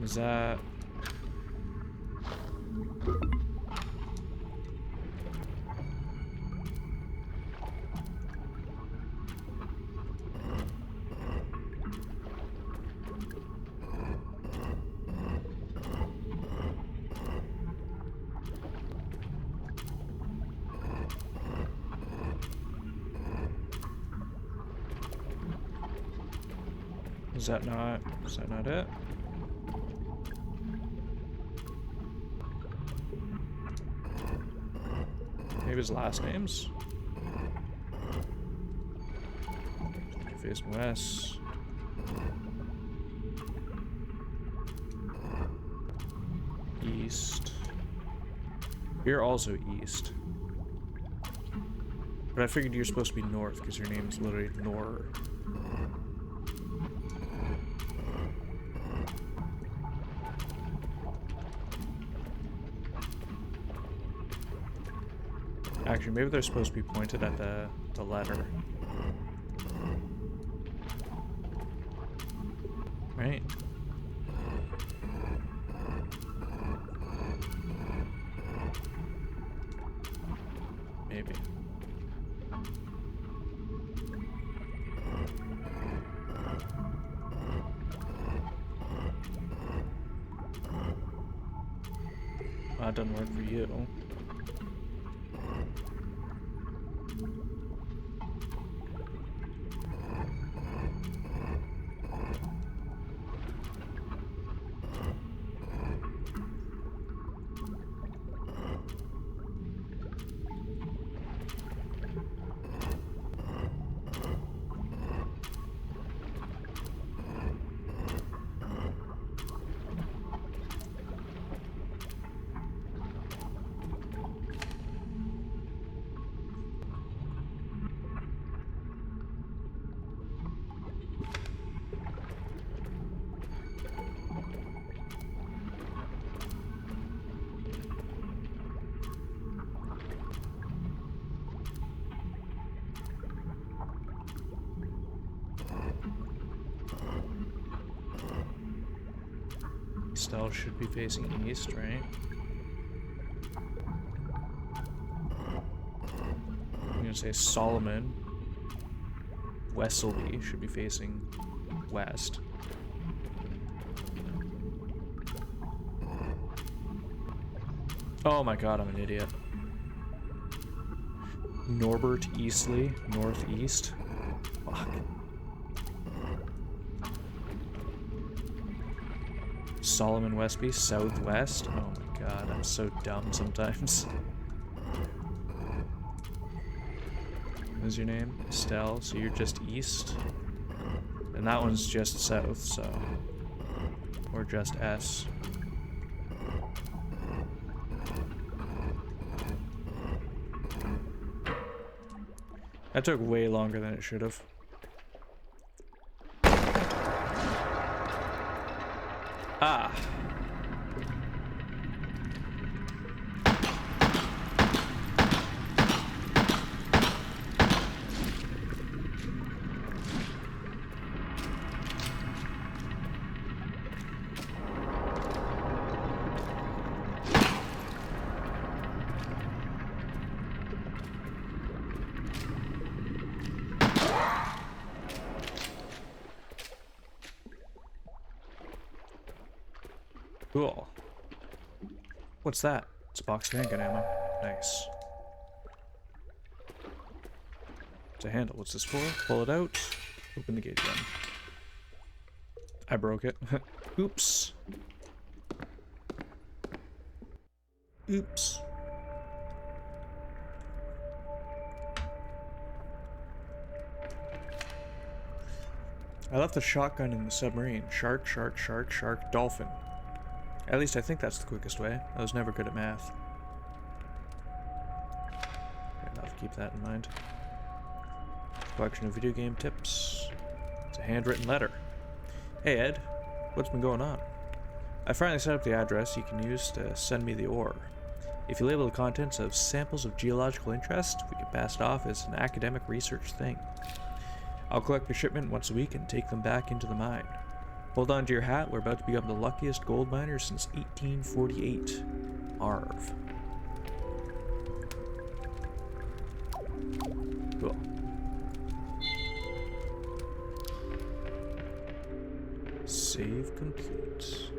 Is that... Is that not it? Maybe his last names? Face west. East. You're also east. But I figured you're supposed to be north because your name's literally Nor. Actually, maybe they're supposed to be pointed at the letter. Right? Maybe. Well, that doesn't work for you. Estelle should be facing east, right? I'm gonna say Solomon Wesley should be facing west. Oh my god, I'm an idiot. Norbert Eastley, northeast. Fuck. Solomon Westby, southwest. Oh my god, I'm so dumb sometimes. What is your name? Estelle, so you're just east. And that one's just south, so... Or just S. That took way longer than it should have. Ah. Cool. What's that? It's a box of handgun ammo. Nice. It's a handle. What's this for? Pull it out. Open the gate again. I broke it. Oops. Oops. I left the shotgun in the submarine. Shark, shark, shark, shark, dolphin. At least I think that's the quickest way. I was never good at math. Okay, I'll have to keep that in mind. Collection of video game tips. It's a handwritten letter. Hey Ed, what's been going on? I finally set up the address you can use to send me the ore. If you label the contents of samples of geological interest, we can pass it off as an academic research thing. I'll collect the shipment once a week and take them back into the mine. Hold on to your hat, we're about to become the luckiest gold miners since 1848. Arv. Cool. Save complete.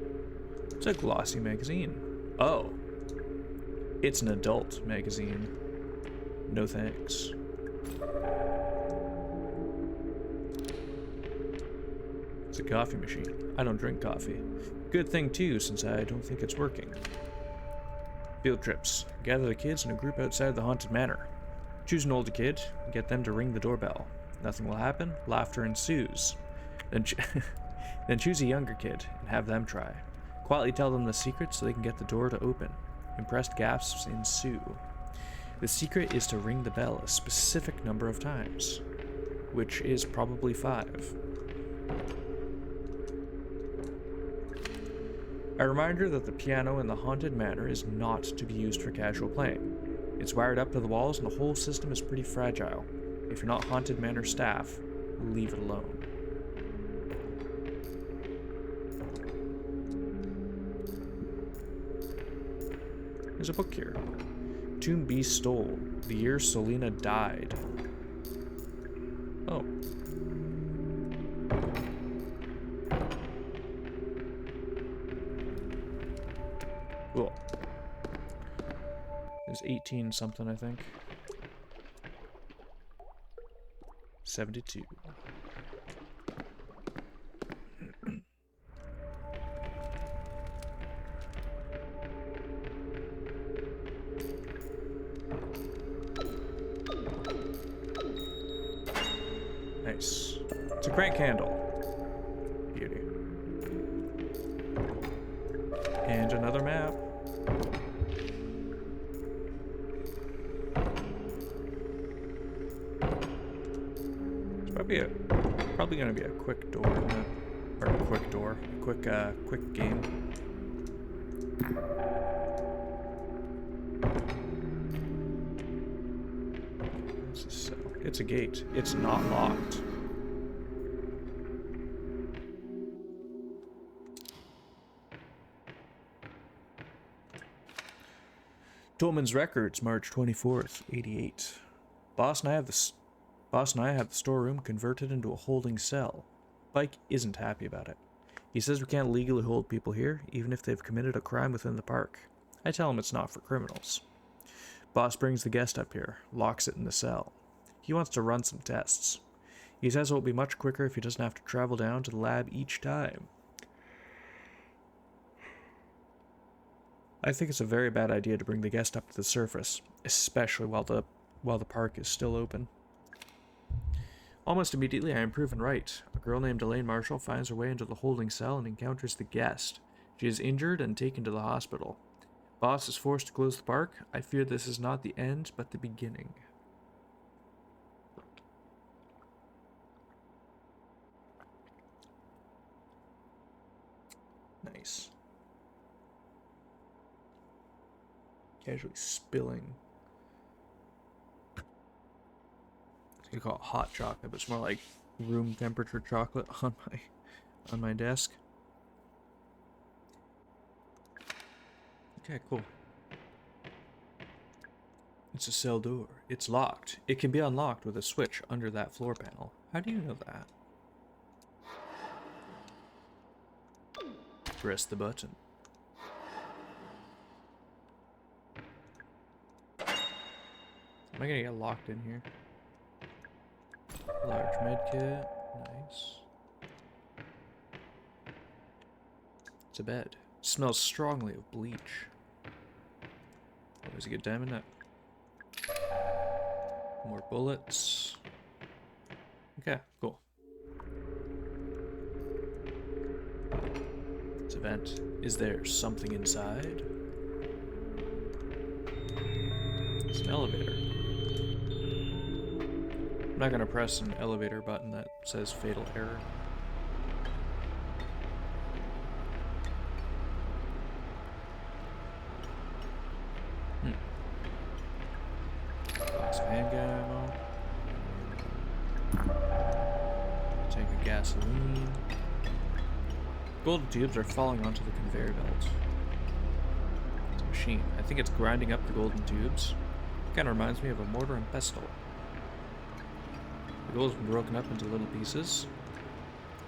It's a glossy magazine. Oh. It's an adult magazine. No thanks. It's a coffee machine. I don't drink coffee. Good thing too, since I don't think it's working. Field trips. Gather the kids in a group outside the haunted manor. Choose an older kid and get them to ring the doorbell. Nothing will happen. Laughter ensues. Then, then choose a younger kid and have them try. Quietly tell them the secret so they can get the door to open. Impressed gasps ensue. The secret is to ring the bell a specific number of times, which is probably 5. A reminder that the piano in the haunted manor is not to be used for casual playing. It's wired up to the walls and the whole system is pretty fragile. If you're not haunted manor staff, leave it alone. There's a book here. Tomb Beast Stole, the year Selena died. Oh. Cool. There's 18 something, I think. 72. Nice. It's a crank handle. Beauty. And another map. It's probably gonna be a quick door, or a quick door, quick game. It's a gate. It's not locked. Tolman's Records, March 24th, 88. Boss and I have the storeroom converted into a holding cell. Bike isn't happy about it. He says we can't legally hold people here, even if they've committed a crime within the park. I tell him it's not for criminals. Boss brings the guest up here, locks it in the cell. He wants to run some tests. He says it will be much quicker if he doesn't have to travel down to the lab each time. I think it's a very bad idea to bring the guest up to the surface, especially while the park is still open. Almost immediately, I am proven right. A girl named Elaine Marshall finds her way into the holding cell and encounters the guest. She is injured and taken to the hospital. Boss is forced to close the park. I fear this is not the end, but the beginning. Nice. Casually spilling. I was gonna call it hot chocolate, but it's more like room temperature chocolate on my desk. Okay, cool. It's a cell door. It's locked. It can be unlocked with a switch under that floor panel. How do you know that? Press the button. Am I gonna get locked in here? Large medkit. Nice. It's a bed. Smells strongly of bleach. Always a good time in that. More bullets. Okay, cool. This event. Is there something inside? It's an elevator. I'm not gonna press an elevator button that says fatal error. Box of handgun ammo. Tank of gasoline. Golden tubes are falling onto the conveyor belt. It's a machine. I think it's grinding up the golden tubes. Kind of reminds me of a mortar and pestle. The gold's been broken up into little pieces.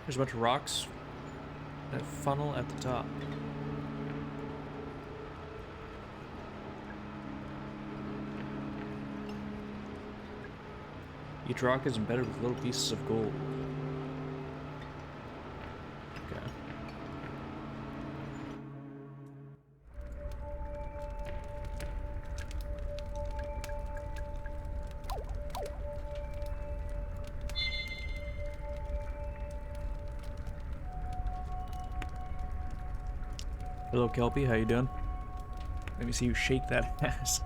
There's a bunch of rocks that funnel at the top. Each rock is embedded with little pieces of gold. Okay. Hello, Kelpie. How you doing? Let me see you shake that ass.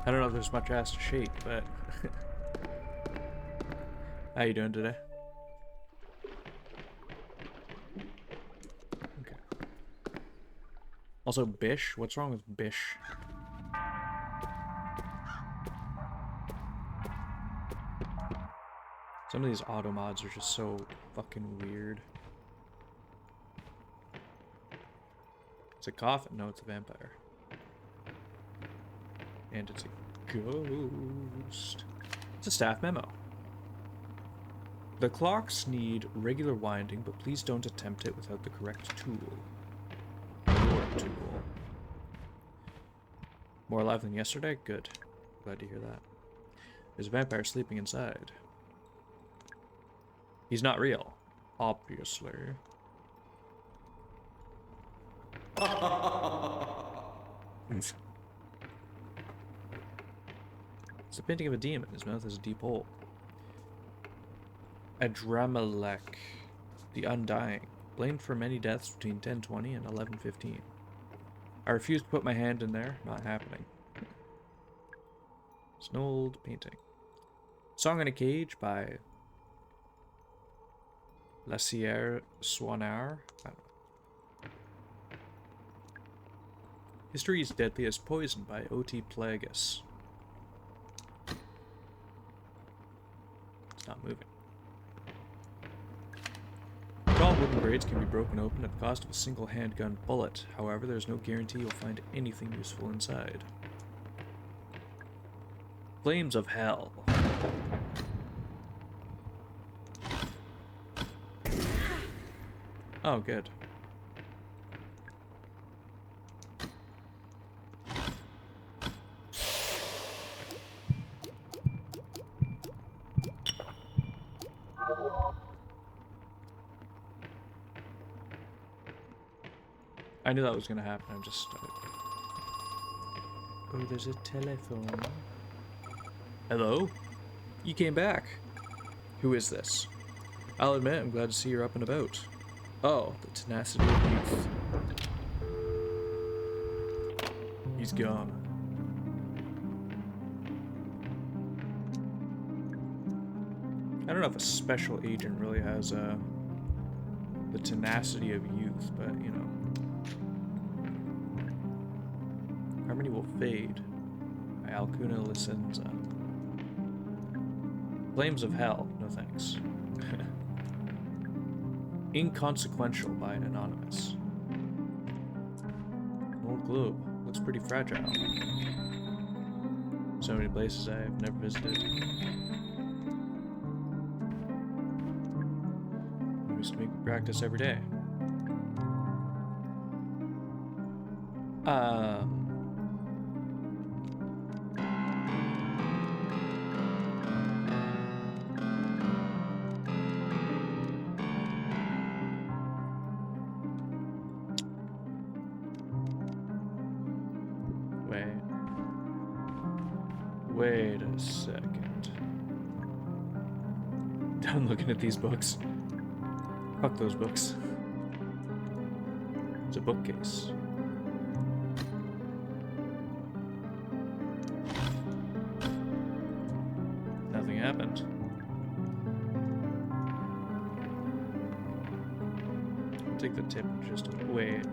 I don't know if there's much ass to shake, but... How you doing today? Okay. Also, Bish? What's wrong with Bish? Some of these auto mods are just so fucking weird. It's a coffin? No, it's a vampire. And it's a ghost. It's a staff memo. The clocks need regular winding, but please don't attempt it without the correct tool. Your tool. More alive than yesterday? Good. Glad to hear that. There's a vampire sleeping inside. He's not real. Obviously. It's a painting of a demon. His mouth is a deep hole. Adramelech, the Undying, blamed for many deaths between 10:20 and 11:15. I refuse to put my hand in there. Not happening. It's an old painting. Song in a Cage by La Sierre Soignard. I don't know. History is deadly as poison by O.T. Plagus. It's not moving. All wooden grades can be broken open at the cost of a single handgun bullet. However, there's no guarantee you'll find anything useful inside. Flames of Hell. Oh, good. I knew that was gonna happen. I'm just... Oh, there's a telephone. Hello? You came back. Who is this? I'll admit, I'm glad to see you're up and about. Oh, the tenacity of youth. He's gone. I don't know if a special agent really has the tenacity of youth, but you know. Harmony Will Fade by Alcuna Licenza. Flames of Hell, no thanks. Inconsequential by Anonymous. An old globe. Looks pretty fragile. So many places I have never visited. I used to make me practice every day. Wait a second. I'm looking at these books. Fuck those books. It's a bookcase. take the tip and just wait.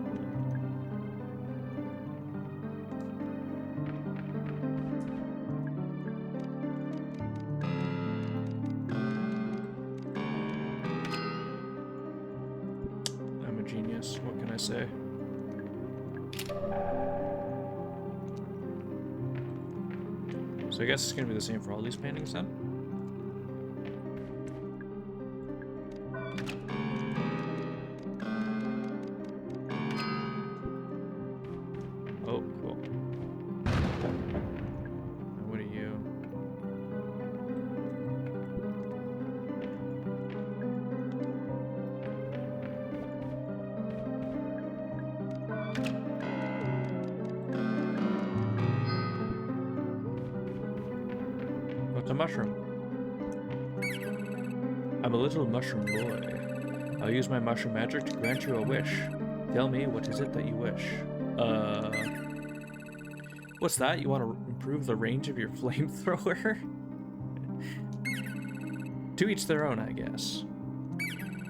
I'm a genius. What can I say? So I guess it's gonna be the same for all these paintings then? Oh, cool. And what are you? What's a mushroom? I'm a little mushroom boy. I'll use my mushroom magic to grant you a wish. Tell me, what is it that you wish? What's that? You want to improve the range of your flamethrower? To each their own, I guess.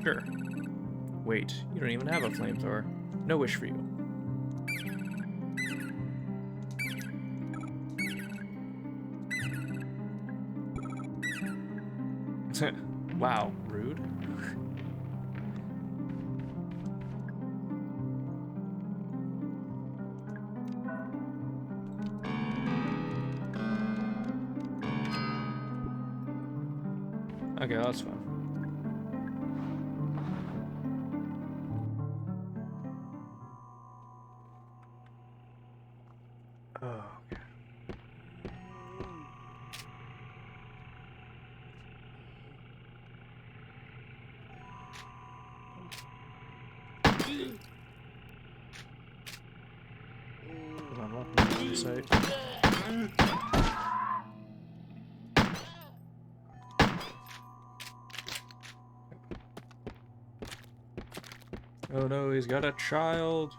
Sure. Wait, you don't even have a flamethrower. No wish for you. Wow, rude. Okay, that's fine. Oh, okay. I'm walking to the site. Oh no, he's got a child.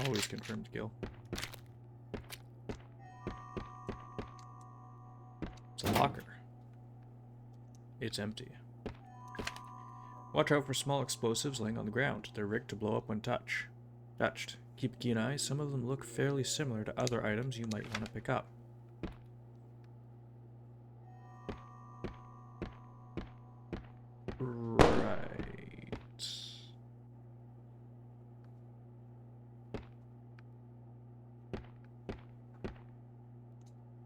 Always confirmed kill. It's a locker. It's empty. Watch out for small explosives laying on the ground. They're rigged to blow up when touched. Keep a keen eye. Some of them look fairly similar to other items you might want to pick up. Right.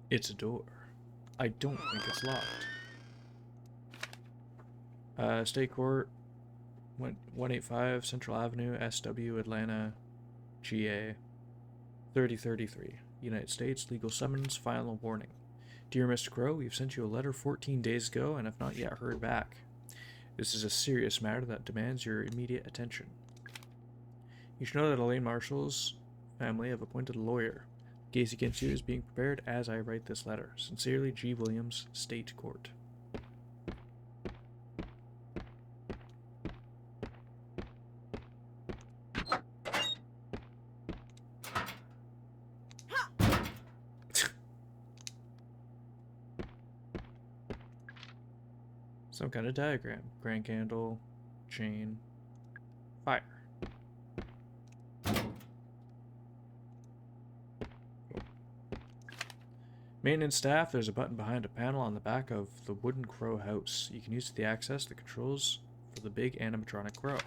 It's a door. I don't think it's locked. State Court, 185 Central Avenue, SW, Atlanta, GA, 3033. United States, legal summons, final warning. Dear Mr. Crow, we've sent you a letter 14 days ago and have not yet heard back. This is a serious matter that demands your immediate attention. You should know that Elaine Marshall's family have appointed a lawyer. The case against you is being prepared as I write this letter. Sincerely, G. Williams, State Court. Some kind of diagram. Grand candle, chain, fire. Cool. Maintenance staff, there's a button behind a panel on the back of the Wooden Crow house. You can use it to access the controls for the big animatronic crow.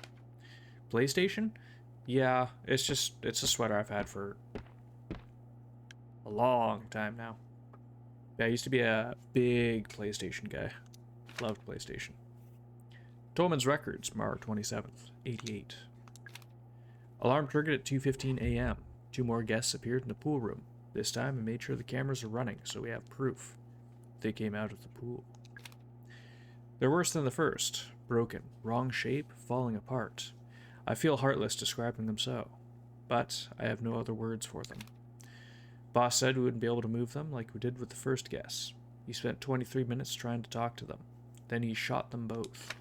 PlayStation? Yeah, it's a sweater I've had for a long time now. Yeah, I used to be a big PlayStation guy. Loved PlayStation. Tolman's Records, March 27th, 88. Alarm triggered at 2:15 a.m. 2 more guests appeared in the pool room. This time I made sure the cameras are running, so we have proof. They came out of the pool. They're worse than the first. Broken, wrong shape, falling apart. I feel heartless describing them so, but I have no other words for them. Boss said we wouldn't be able to move them like we did with the first guests. He spent 23 minutes trying to talk to them. Then he shot them both.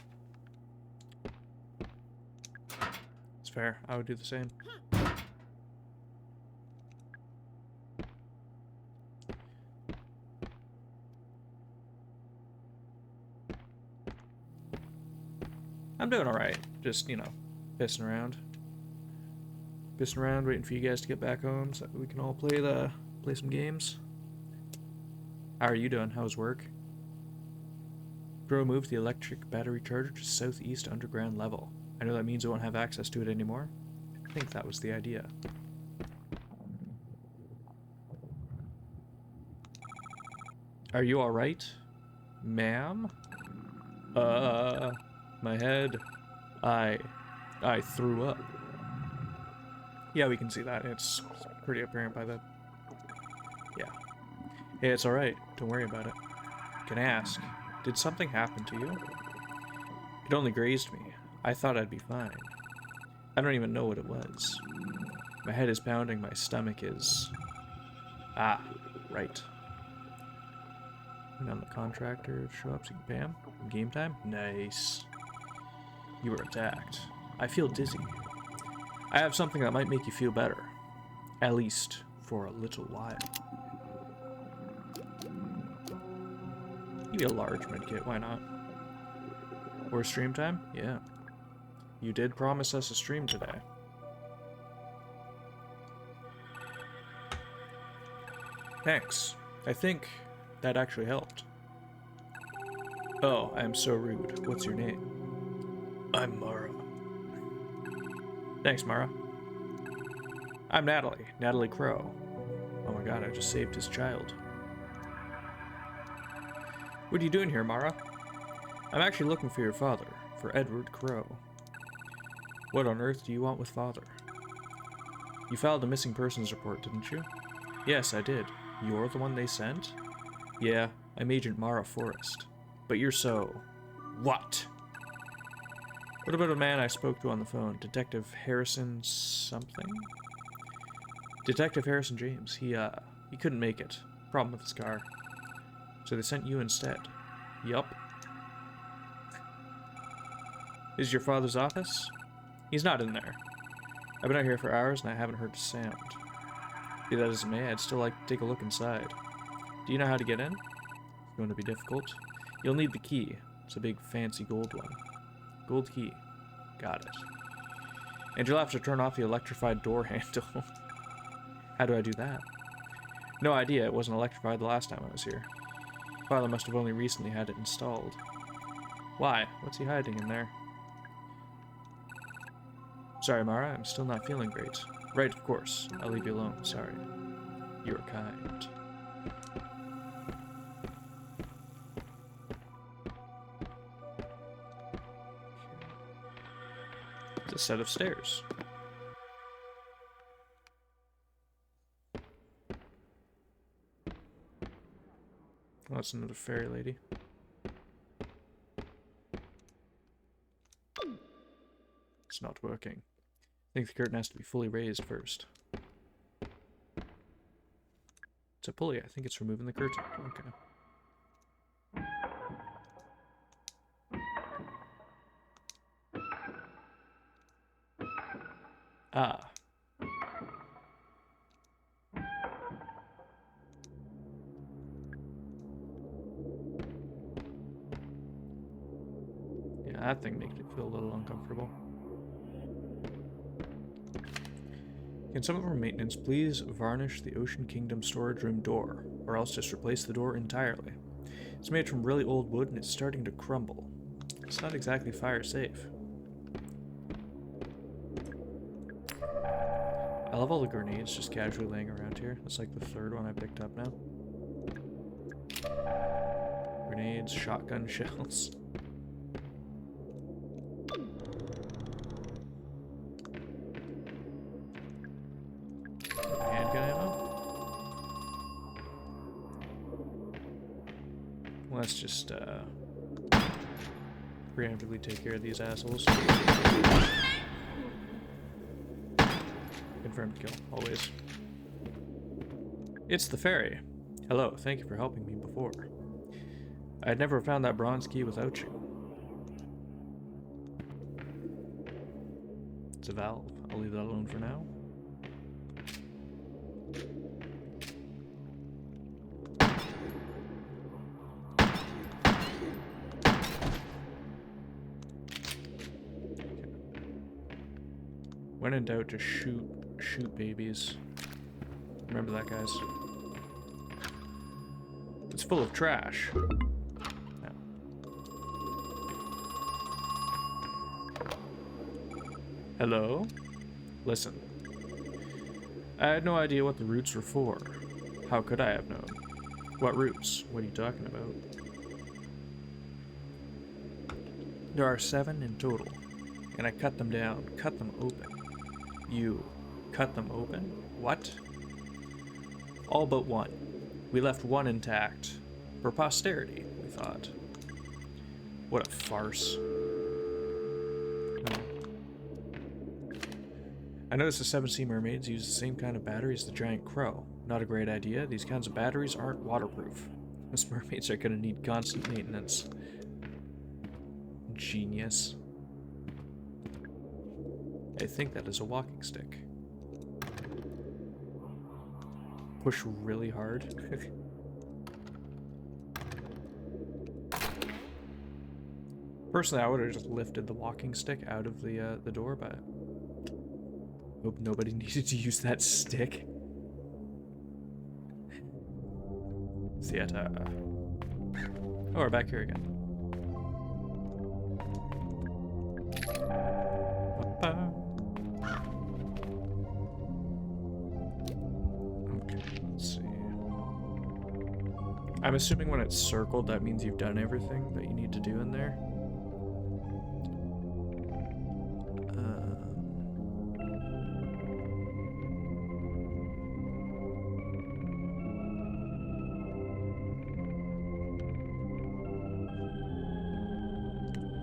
It's fair. I would do the same. I'm doing alright. Just, you know, pissing around. Pissing around, waiting for you guys to get back home so that we can all play some games. How are you doing? How's work? Grow moved the electric battery charger to southeast underground level. I know that means I won't have access to it anymore. I think that was the idea. Are you alright, ma'am? My head. I threw up. Yeah, we can see that. It's pretty apparent by the... Yeah. Hey, it's alright. Don't worry about it. Can I ask, did something happen to you? It only grazed me. I thought I'd be fine. I don't even know what it was. My head is pounding, my stomach is... Ah, right. And on the contractor show up so you can pay him? Game time? Nice. You were attacked. I feel dizzy. I have something that might make you feel better. At least for a little while. Give me a large medkit, why not? Or stream time? Yeah. You did promise us a stream today. Thanks. I think that actually helped. Oh, I'm so rude. What's your name? I'm Mara. Thanks, Mara. I'm Natalie. Natalie Crow. Oh my god, I just saved his child. What are you doing here, Mara? I'm actually looking for your father, for Edward Crow. What on earth do you want with father? You filed a missing persons report, didn't you? Yes, I did. You're the one they sent? Yeah, I'm Agent Mara Forrest. But you're so... What? What about a man I spoke to on the phone? Detective Harrison something? Detective Harrison James. He couldn't make it. Problem with his car. So they sent you instead. Yup. Is your father's office? He's not in there. I've been out here for hours and I haven't heard a sound. Be that as it may, I'd still like to take a look inside. Do you know how to get in? It's going to be difficult. You'll need the key. It's a big fancy gold one. Gold key. Got it. And you'll have to turn off the electrified door handle. How do I do that? No idea, it wasn't electrified the last time I was here. Father must have only recently had it installed. Why? What's he hiding in there? Sorry, Mara, I'm still not feeling great. Right, of course. I'll leave you alone, sorry. You're kind. It's a set of stairs. Oh, that's another fairy lady. It's not working. I think the curtain has to be fully raised first. It's a pulley. I think it's removing the curtain. Okay. Ah. Yeah, that thing makes me feel a little uncomfortable. Can someone from maintenance please varnish the Ocean Kingdom storage room door, or else just replace the door entirely? It's made from really old wood and it's starting to crumble. It's not exactly fire safe. I love all the grenades just casually laying around here. That's like the third one I picked up now. Grenades, shotgun shells. Handgun ammo? Let's just preemptively take care of these assholes. Confirmed kill, always. It's the fairy. Hello, thank you for helping me before. I'd never found that bronze key without you. It's a valve. I'll leave that alone for now. when in doubt, just shoot babies. Remember that, guys. It's full of trash. No. Hello? Listen. I had no idea what the roots were for. How could I have known? What roots? What are you talking about? There are 7 in total, and I cut them down, cut them open. You cut them open? What? All but one. We left one intact. For posterity, we thought. What a farce. I noticed the 7 Sea Mermaids use the same kind of battery as the Giant Crow. Not a great idea. These kinds of batteries aren't waterproof. Those mermaids are gonna need constant maintenance. Genius. I think that is a walking stick. Push really hard. Personally, I would have just lifted the walking stick out of the door, but hope nobody needed to use that stick. Theater. Oh, we're back here again. Okay, let's see. I'm assuming when it's circled, that means you've done everything that you need to do in there.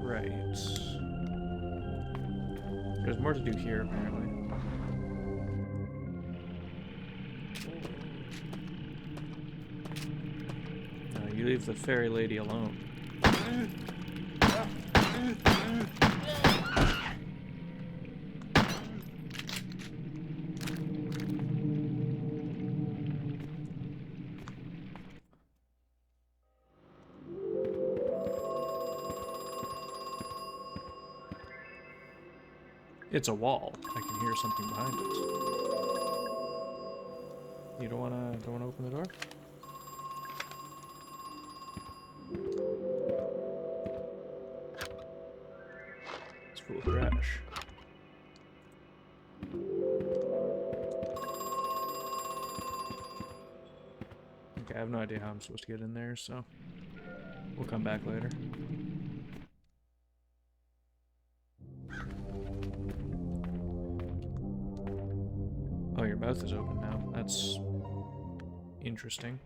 Right. There's more to do here, apparently. You leave the fairy lady alone. It's a wall. I can hear something behind it. You don't wanna open the door? It's full of trash. Okay, I have no idea how I'm supposed to get in there, so we'll come back later. Oh, your mouth is open now. That's interesting.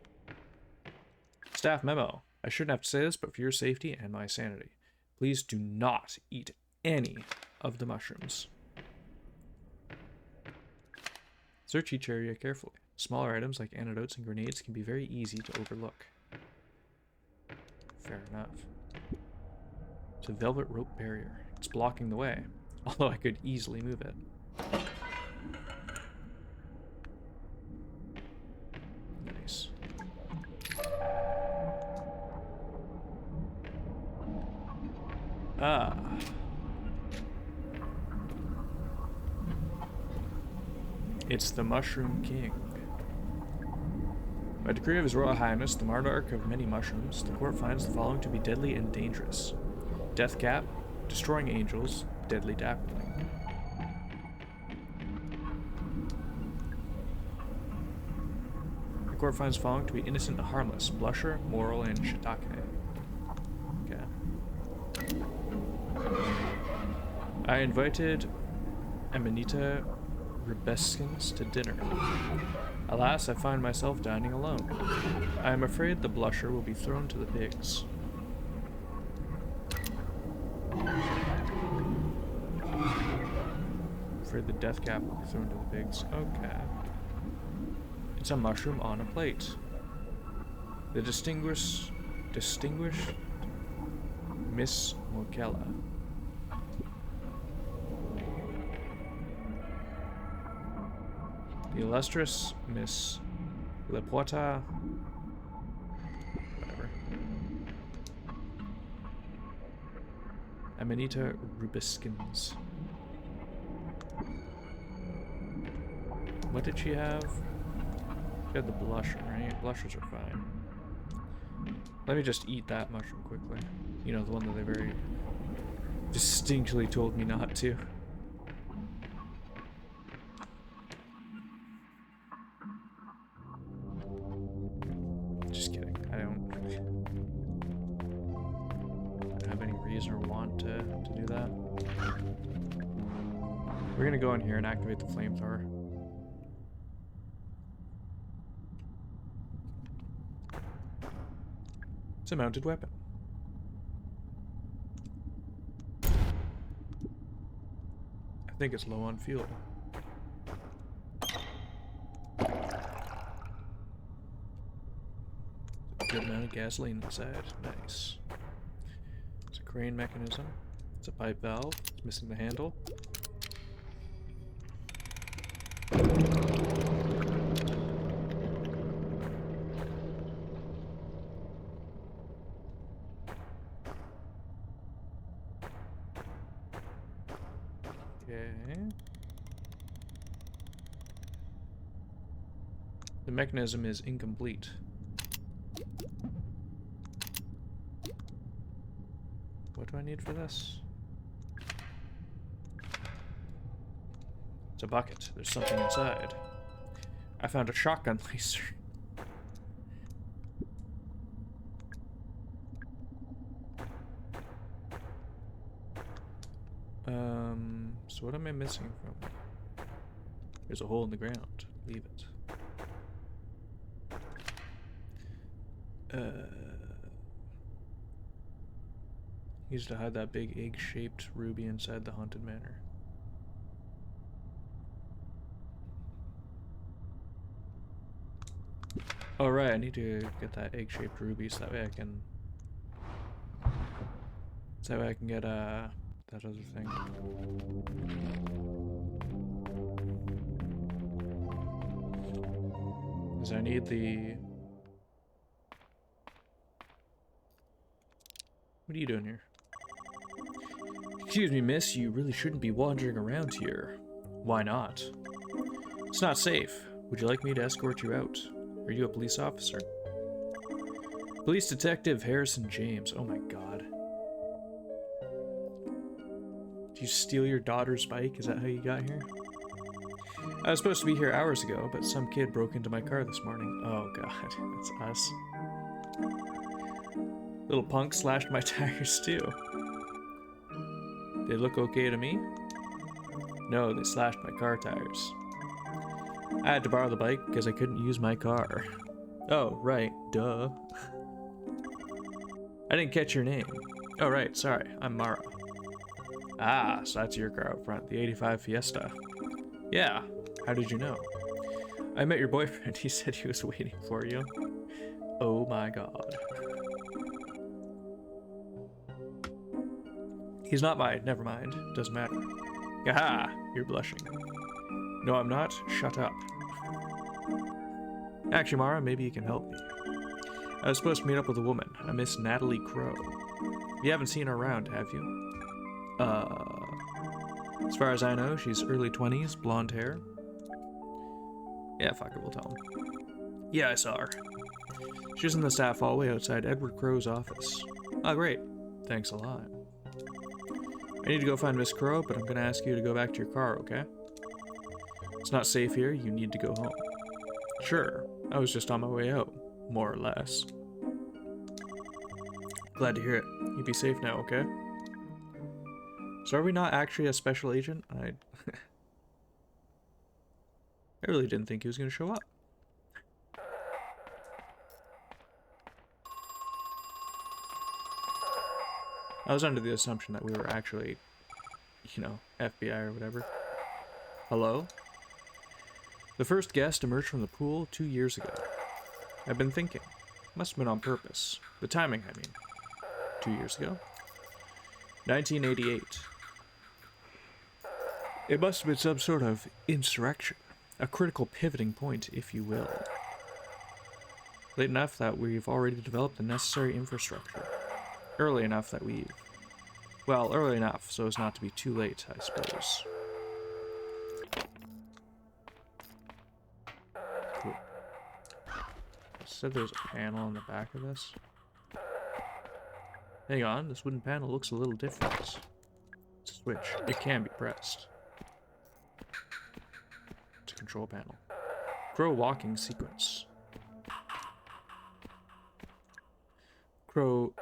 Staff memo. I shouldn't have to say this, but for your safety and my sanity, please do not eat any of the mushrooms. Search each area carefully. Smaller items like antidotes and grenades can be very easy to overlook. Fair enough. It's a velvet rope barrier. It's blocking the way, although I could easily move it. Nice. Ah. It's the Mushroom King. By decree of His Royal Highness, the Monarch of Many Mushrooms, the court finds the following to be deadly and dangerous. Death Cap, Destroying Angels, Deadly Dapperling. The court finds the following to be innocent and harmless. Blusher, Moral, and Shiitake. Okay. I invited Amanita Rubeskins to dinner. Alas, I find myself dining alone. I am afraid the blusher will be thrown to the pigs. Afraid the death cap will be thrown to the pigs. Okay. It's a mushroom on a plate. The distinguished Miss Mokella. The illustrious Miss Leporta. Whatever. Amanita Rubeskins. What did she have? She had the blusher, right? Blushers are fine. Let me just eat that mushroom quickly. You know, the one that they very distinctly told me not to. Just kidding. I don't have any reason or want to do that. We're gonna go in here and activate the flamethrower. It's a mounted weapon. I think it's low on fuel. Good amount of gasoline inside. Nice. It's a crane mechanism. It's a pipe valve. It's missing the handle. Okay. The mechanism is incomplete. What do I need for this? It's a bucket. There's something inside. I found a shotgun laser. So what am I missing from? There's a hole in the ground. Leave it. Used to hide that big egg-shaped ruby inside the haunted manor. Oh right, I need to get that egg-shaped ruby so that way I can... So that way I can get that other thing. Because I need the... What are you doing here? Excuse me, miss, you really shouldn't be wandering around here. Why not? It's not safe. Would you like me to escort you out? Are you a police officer? Police Detective Harrison James. Oh my god. Did you steal your daughter's bike? Is that how you got here? I was supposed to be here hours ago, but some kid broke into my car this morning. Oh god, it's us. Little punk slashed my tires too. They look okay to me? No, they slashed my car tires. I had to borrow the bike because I couldn't use my car. Oh, right, duh. I didn't catch your name. Oh, right, sorry, I'm Mara. Ah, so that's your car out front, the 85 Fiesta. Yeah, how did you know? I met your boyfriend, he said he was waiting for you. Oh my god. He's not mine, never mind, doesn't matter. Aha, you're blushing. No, I'm not, shut up. Actually, Mara, maybe you can help me. I was supposed to meet up with a woman, a Miss Natalie Crow. You haven't seen her around, have you? As far as I know, she's early 20s, blonde hair. Yeah, fuck it, we'll tell him. Yeah, I saw her. She was in the staff hallway outside Edward Crow's office. Oh, great. Thanks a lot. I need to go find Miss Crow, but I'm gonna ask you to go back to your car, okay? It's not safe here, you need to go home. Sure, I was just on my way out, more or less. Glad to hear it. You be safe now, okay? So are we not actually a special agent? I really didn't think he was gonna show up. I was under the assumption that we were actually, you know, FBI or whatever. Hello? The first guest emerged from the pool 2 years ago. I've been thinking. Must have been on purpose. The timing, I mean. 2 years ago? 1988. It must have been some sort of insurrection. A critical pivoting point, if you will. Late enough that we've already developed the necessary infrastructure. Early enough that we've... Well, early enough so as not to be too late, I suppose. Said there's a panel on the back of this. Hang on, this wooden panel looks a little different. Switch. It can be pressed. It's a control panel. Crow walking sequence. Crow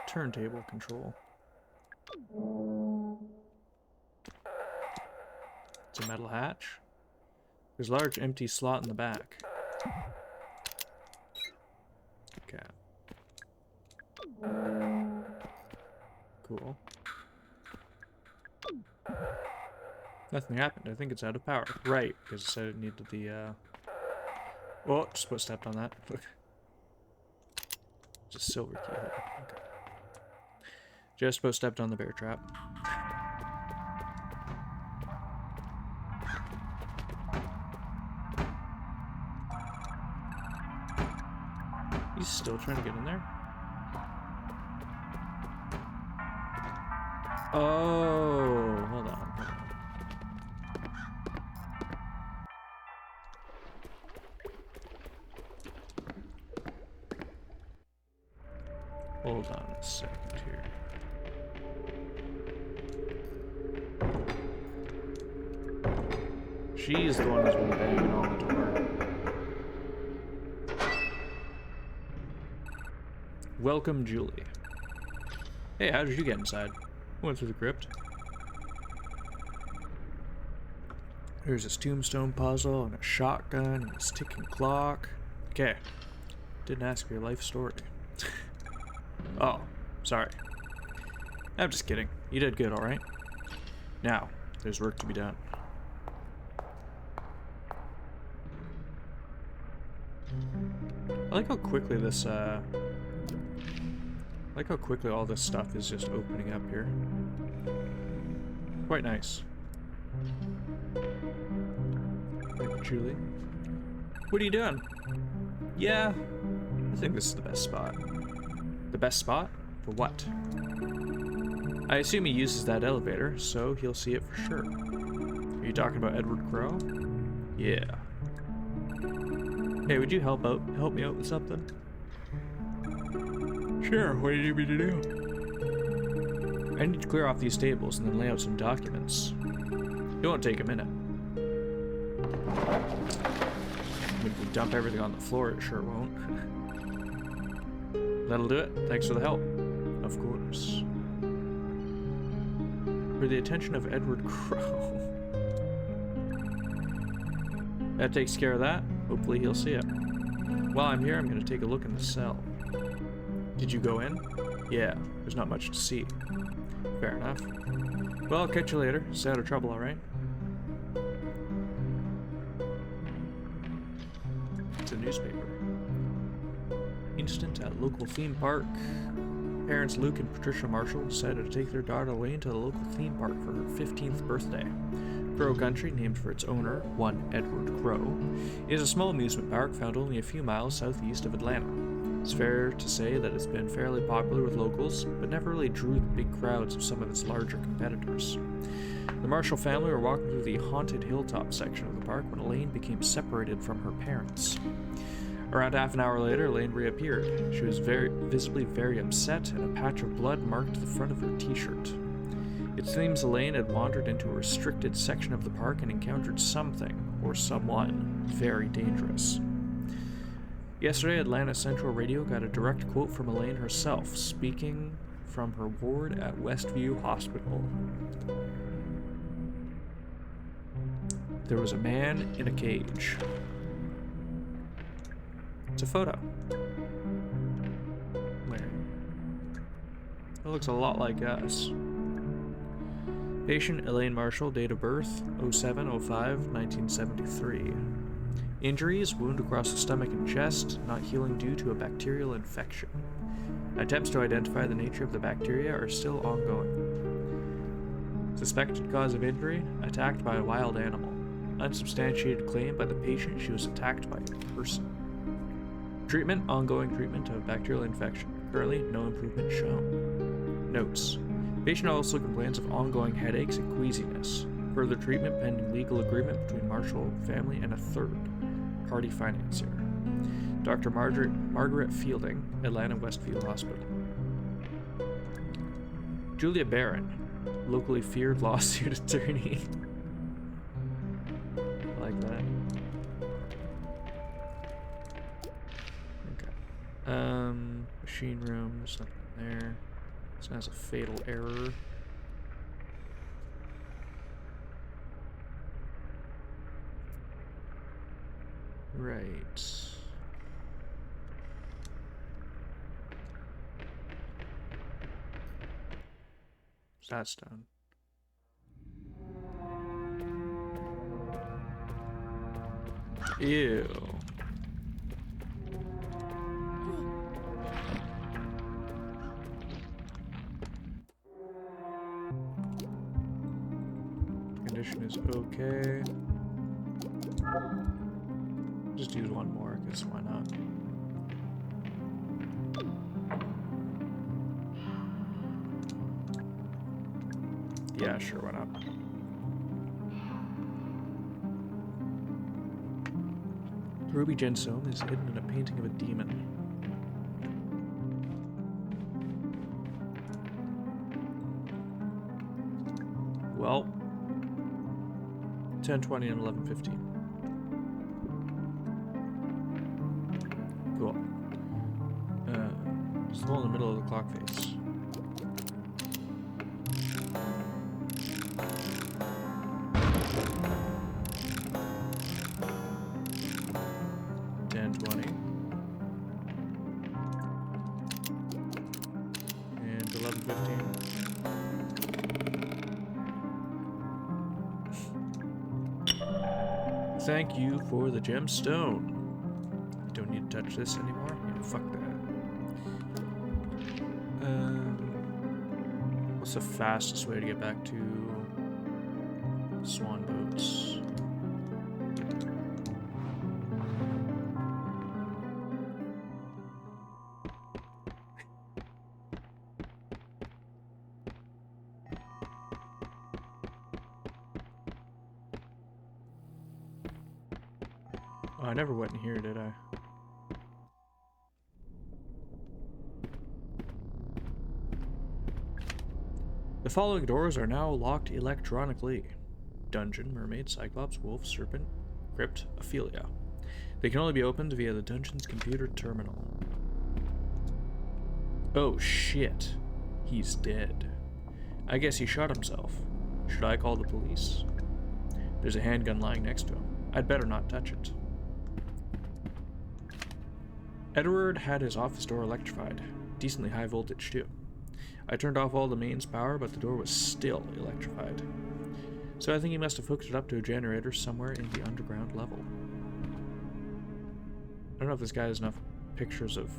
turntable control. It's a metal hatch. There's a large empty slot in the back. Okay. Cool. Nothing happened. I think it's out of power. Right, because it said it needed the, Oh, just about stepped on that. Just silver key. Okay. Just about stepped on the bear trap. He's still trying to get in there? Oh, hold on. Hold on a second here. She's the one who's been banging on the door. Welcome, Julie. Hey, how did you get inside? Went through the crypt. There's this tombstone puzzle and a shotgun and this ticking clock. Okay. Didn't ask for your life story. Oh, sorry. I'm just kidding. You did good, alright? Now, there's work to be done. I like how quickly this, I like how quickly all this stuff is just opening up here. Quite nice. Hey, Julie. What are you doing? Yeah, I think this is the best spot. The best spot? For what? I assume he uses that elevator, so he'll see it for sure. Are you talking about Edward Crow? Yeah. Hey, would you help me out with something? Sure, what do you need me to do? I need to clear off these tables and then lay out some documents. It won't take a minute. If we dump everything on the floor, it sure won't. That'll do it. Thanks for the help. Of course. For the attention of Edward Crow. That takes care of that. Hopefully he'll see it. While I'm here, I'm going to take a look in the cell. Did you go in? Yeah, there's not much to see. Fair enough. Well, I'll catch you later. Stay out of trouble, alright? It's a newspaper. Instant at local theme park. Parents Luke and Patricia Marshall decided to take their daughter Elaine to the local theme park for her 15th birthday. Crow Country, named for its owner, one Edward Crow, is a small amusement park found only a few miles southeast of Atlanta. It's fair to say that it's been fairly popular with locals, but never really drew the big crowds of some of its larger competitors. The Marshall family were walking through the haunted hilltop section of the park when Elaine became separated from her parents. Around half an hour later, Elaine reappeared. She was visibly very upset, and a patch of blood marked the front of her t-shirt. It seems Elaine had wandered into a restricted section of the park and encountered something, or someone, very dangerous. Yesterday, Atlanta Central Radio got a direct quote from Elaine herself, speaking from her ward at Westview Hospital. There was a man in a cage. It's a photo. Where? It looks a lot like us. Patient Elaine Marshall, date of birth 07/05/1973. Injuries: wound across the stomach and chest, not healing due to a bacterial infection. Attempts to identify the nature of the bacteria are still ongoing. Suspected cause of injury: attacked by a wild animal. Unsubstantiated claim by the patient she was attacked by a person. Treatment: ongoing treatment of bacterial infection. Currently, no improvement shown. Notes: patient also complains of ongoing headaches and queasiness. Further treatment pending legal agreement between Marshall family and a third party financier. Dr. Margaret Fielding, Atlanta Westview Hospital. Julia Barron, locally feared lawsuit attorney. I like that. Okay. Machine room, there's nothing there. This has a fatal error. Right. That's done. Ew. Condition is okay. Just use one more, because why not? Yeah, sure, why not? Ruby Gensome is hidden in a painting of a demon. Well, 10:20 and 11:15. Cool. Still in the middle of the clock face. And 11:15. Thank you for the gemstone. Don't need to touch this anymore. Yeah, fuck that. What's the fastest way to get back to Swan Boats? Oh, I never went in here, did I? The following doors are now locked electronically. Dungeon, Mermaid, Cyclops, Wolf, Serpent, Crypt, Ophelia. They can only be opened via the dungeon's computer terminal. Oh shit. He's dead. I guess he shot himself. Should I call the police? There's a handgun lying next to him. I'd better not touch it. Edward had his office door electrified. Decently high voltage, too. I turned off all the mains power, but the door was still electrified. So I think he must have hooked it up to a generator somewhere in the underground level. I don't know if this guy has enough pictures of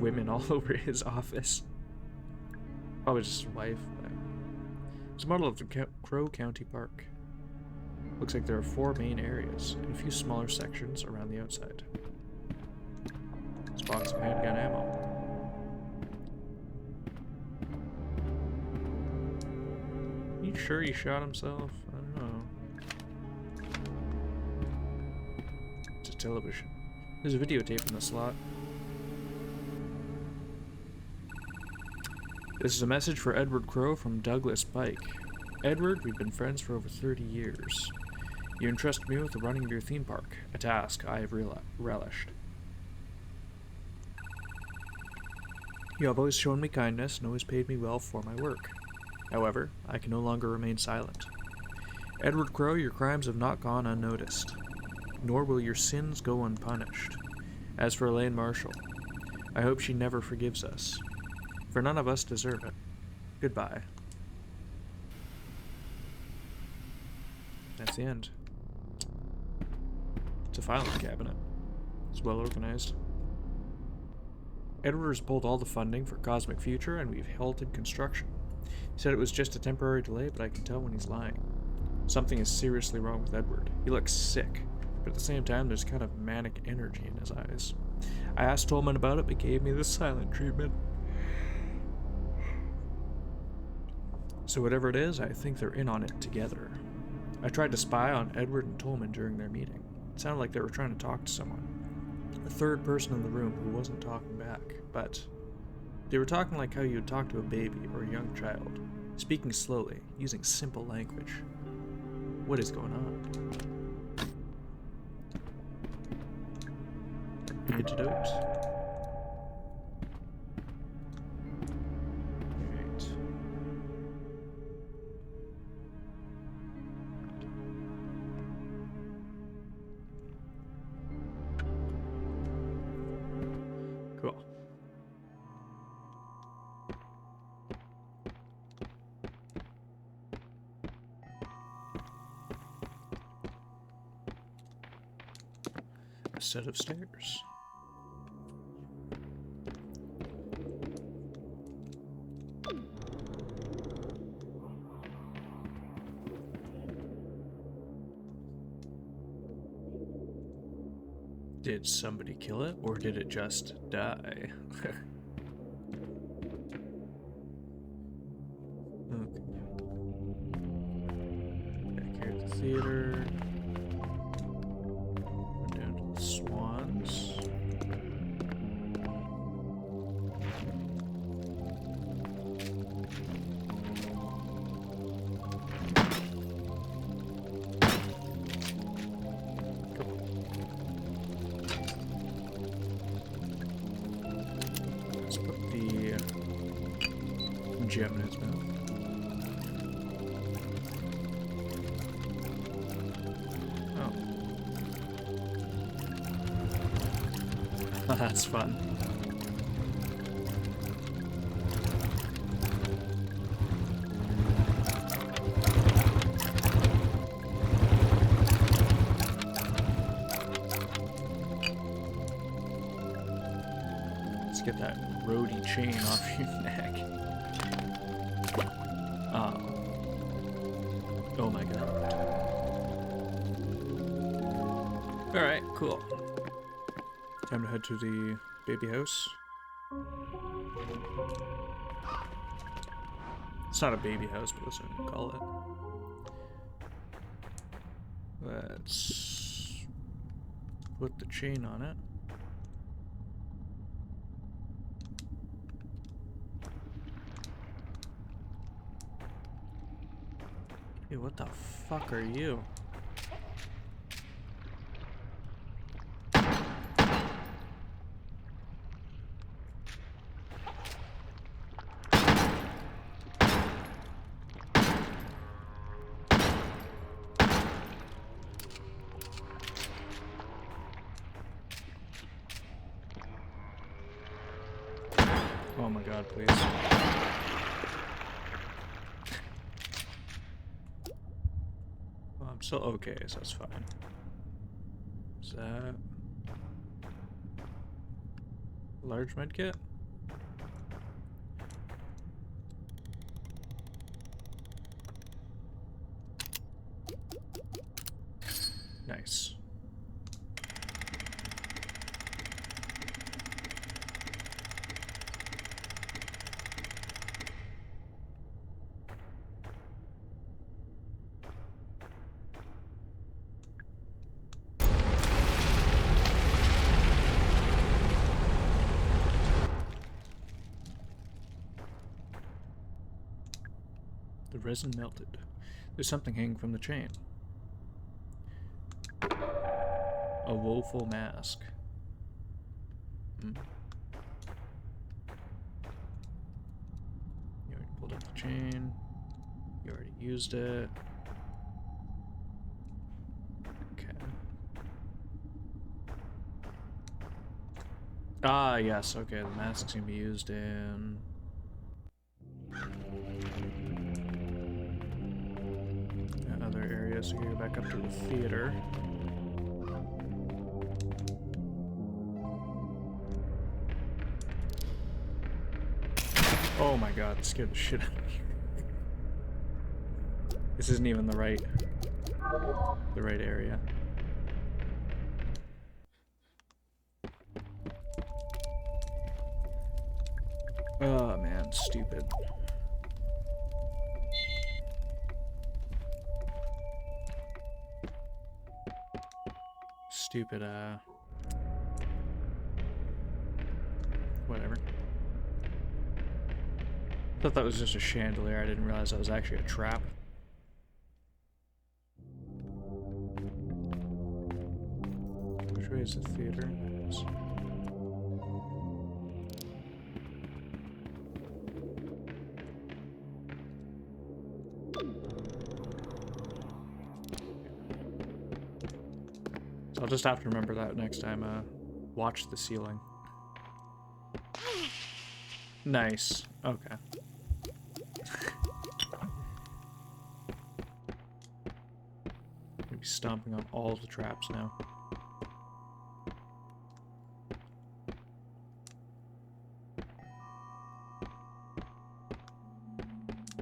women all over his office. Probably just his wife. It's a model of the Crow County Park. Looks like there are 4 main areas and a few smaller sections around the outside. This box of handgun ammo. You sure he shot himself? I don't know. It's a television. There's a videotape in the slot. This is a message for Edward Crow from Douglas Pike. Edward, we've been friends for over 30 years. You entrusted me with the running of your theme park, a task I have relished. You have always shown me kindness and always paid me well for my work. However, I can no longer remain silent. Edward Crow, your crimes have not gone unnoticed, nor will your sins go unpunished. As for Elaine Marshall, I hope she never forgives us, for none of us deserve it. Goodbye. That's the end. It's a filing cabinet. It's well organized. Edward has pulled all the funding for Cosmic Future, and we've halted construction. He said it was just a temporary delay, but I can tell when he's lying. Something is seriously wrong with Edward. He looks sick, but at the same time there's kind of manic energy in his eyes. I asked Tolman about it, but gave me the silent treatment. So whatever it is, I think they're in on it together. I tried to spy on Edward and Tolman during their meeting. It sounded like they were trying to talk to someone. a third person in the room who wasn't talking back, but they were talking like how you would talk to a baby or a young child, speaking slowly, using simple language. What is going on? Antidote. Right. Cool. A set of stairs. Did somebody kill it, or did it just die? Okay. Back here at the theater. Went down to the Swans. Let's put the gem in his mouth. Oh. That's fun. Let's get that roadie chain off your neck. Oh my god. Alright, cool. Time to head to the baby house. It's not a baby house, but that's what we call it. Let's put the chain on it. Hey, what the fuck are you? Oh my god, please. Well, I'm still okay, so that's fine. Is that a large medkit? Nice. The resin melted. There's something hanging from the chain. A woeful mask. You already pulled up the chain. You already used it. Okay. Ah, yes. Okay, the mask's gonna be used in other areas. So you go back up to the theater. Oh my god, it scared the shit out of me. This isn't even the right area. Oh man, stupid. Stupid, Whatever. Thought that was just a chandelier. I didn't realize that was actually a trap. Which way is the theater? It is. So I'll just have to remember that next time. Watch the ceiling. Nice. Okay. Maybe stomping on all the traps now.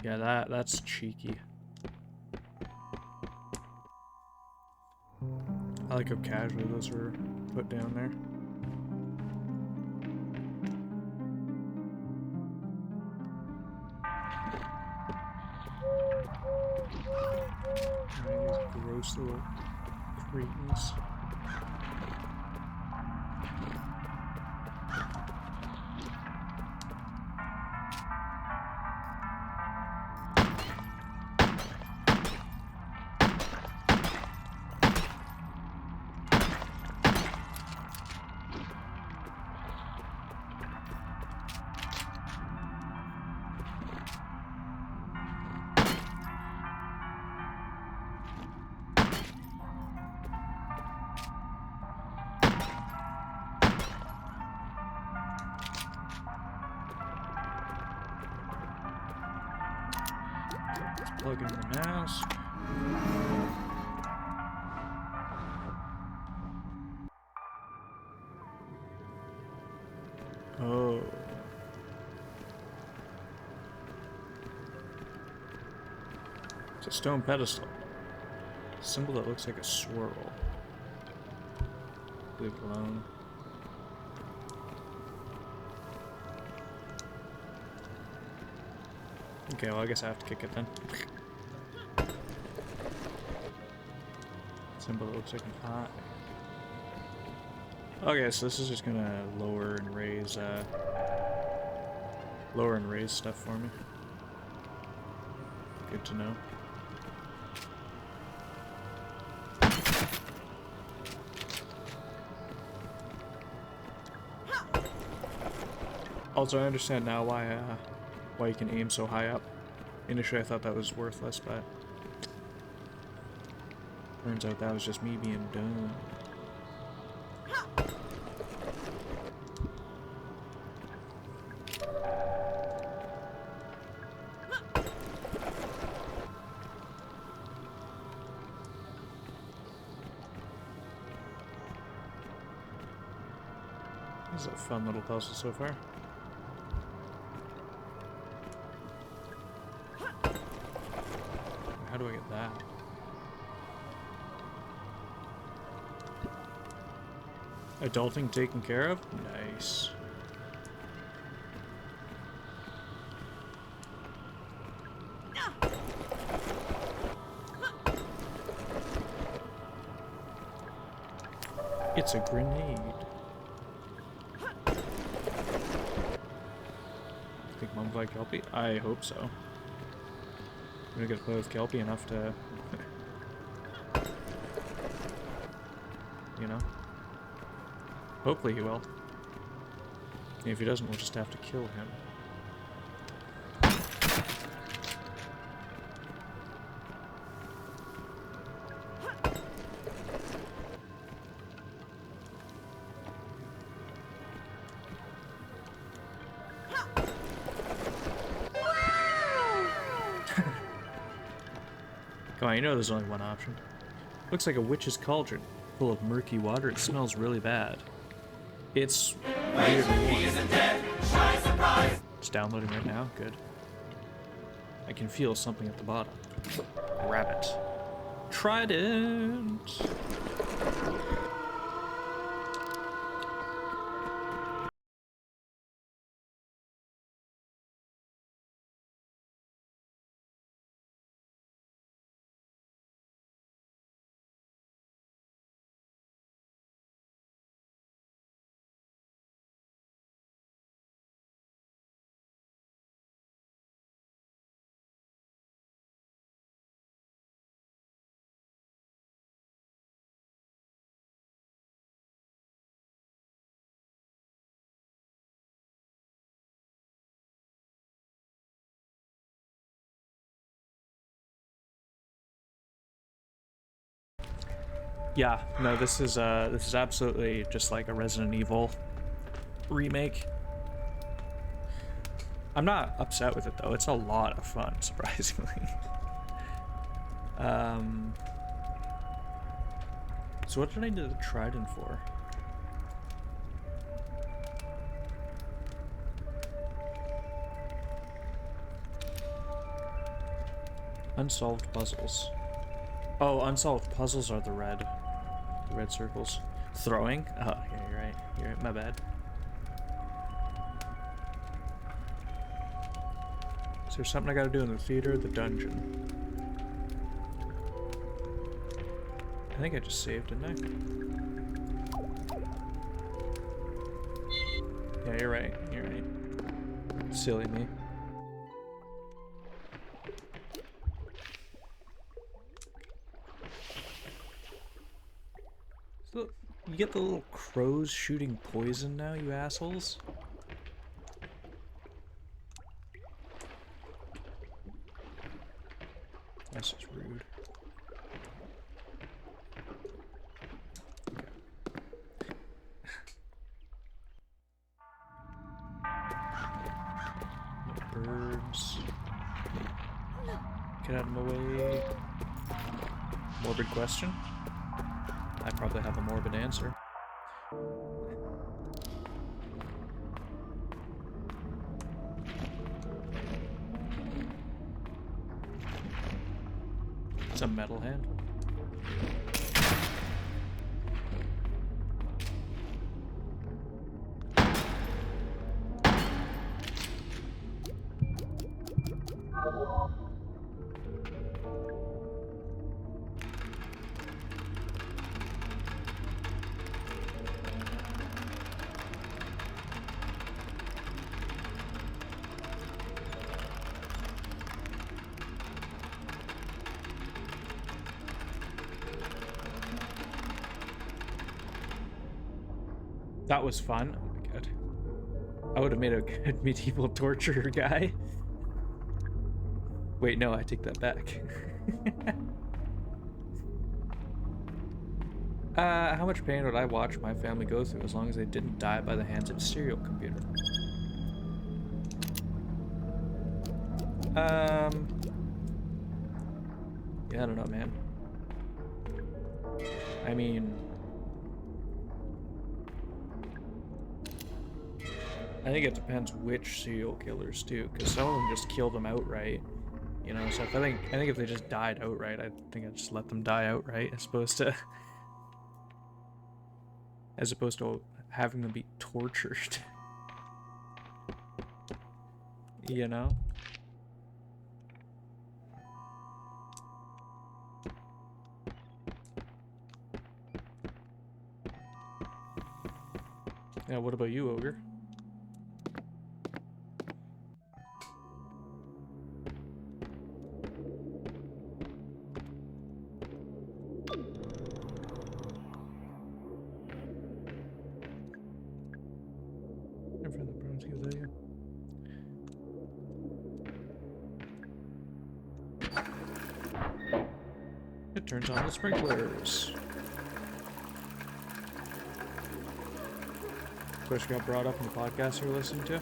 Yeah, that's cheeky. I like how casually those were put down there. These gross little cretins. Plug in the mask. Oh. It's a stone pedestal. A symbol that looks like a swirl. Leave it alone. Okay, well I guess I have to kick it then. Symbol that looks like an eye. Okay, so this is just gonna lower and raise stuff for me. Good to know. Also, I understand now why you can aim so high up. Initially, I thought that was worthless, but turns out that was just me being dumb. This is a fun little puzzle so far. How do I get that? Adulting taken care of? Nice. It's a grenade. Think Mummified Kelpie? I hope so. I'm gonna get to play with Kelpie enough to... you know? Hopefully he will. If he doesn't, we'll just have to kill him. Come on, you know there's only one option. Looks like a witch's cauldron, full of murky water. It smells really bad. It's weird and warm. It's downloading right now. Good. I can feel something at the bottom. Rabbit. Trident. Yeah, no, this is absolutely just like a Resident Evil remake. I'm not upset with it though. It's a lot of fun, surprisingly. So what did I need the Trident for? Unsolved puzzles. Oh, unsolved puzzles are the red circles. Throwing? Oh, yeah, you're right. You're right. My bad. Is there something I gotta do in the theater or the dungeon? I think I just saved, didn't I? Yeah, you're right. You're right. Silly me. So, you get the little crows shooting poison now, you assholes? That's just rude. No birds. Get out of my way. Morbid question? I probably have a morbid answer. It's a metal handle. That was fun. Oh my god. I would have made a good medieval torturer guy. Wait, no, I take that back. How much pain would I watch my family go through as long as they didn't die by the hands of a serial computer? Yeah, I don't know, man. I mean, I think it depends which serial killers do, because some of them just kill them outright, you know. So if I think if they just died outright, I think I'd just let them die outright, as opposed to having them be tortured. You know. Yeah. What about you, Ogre? It turns on the sprinklers. Which got brought up in the podcast you're listening to.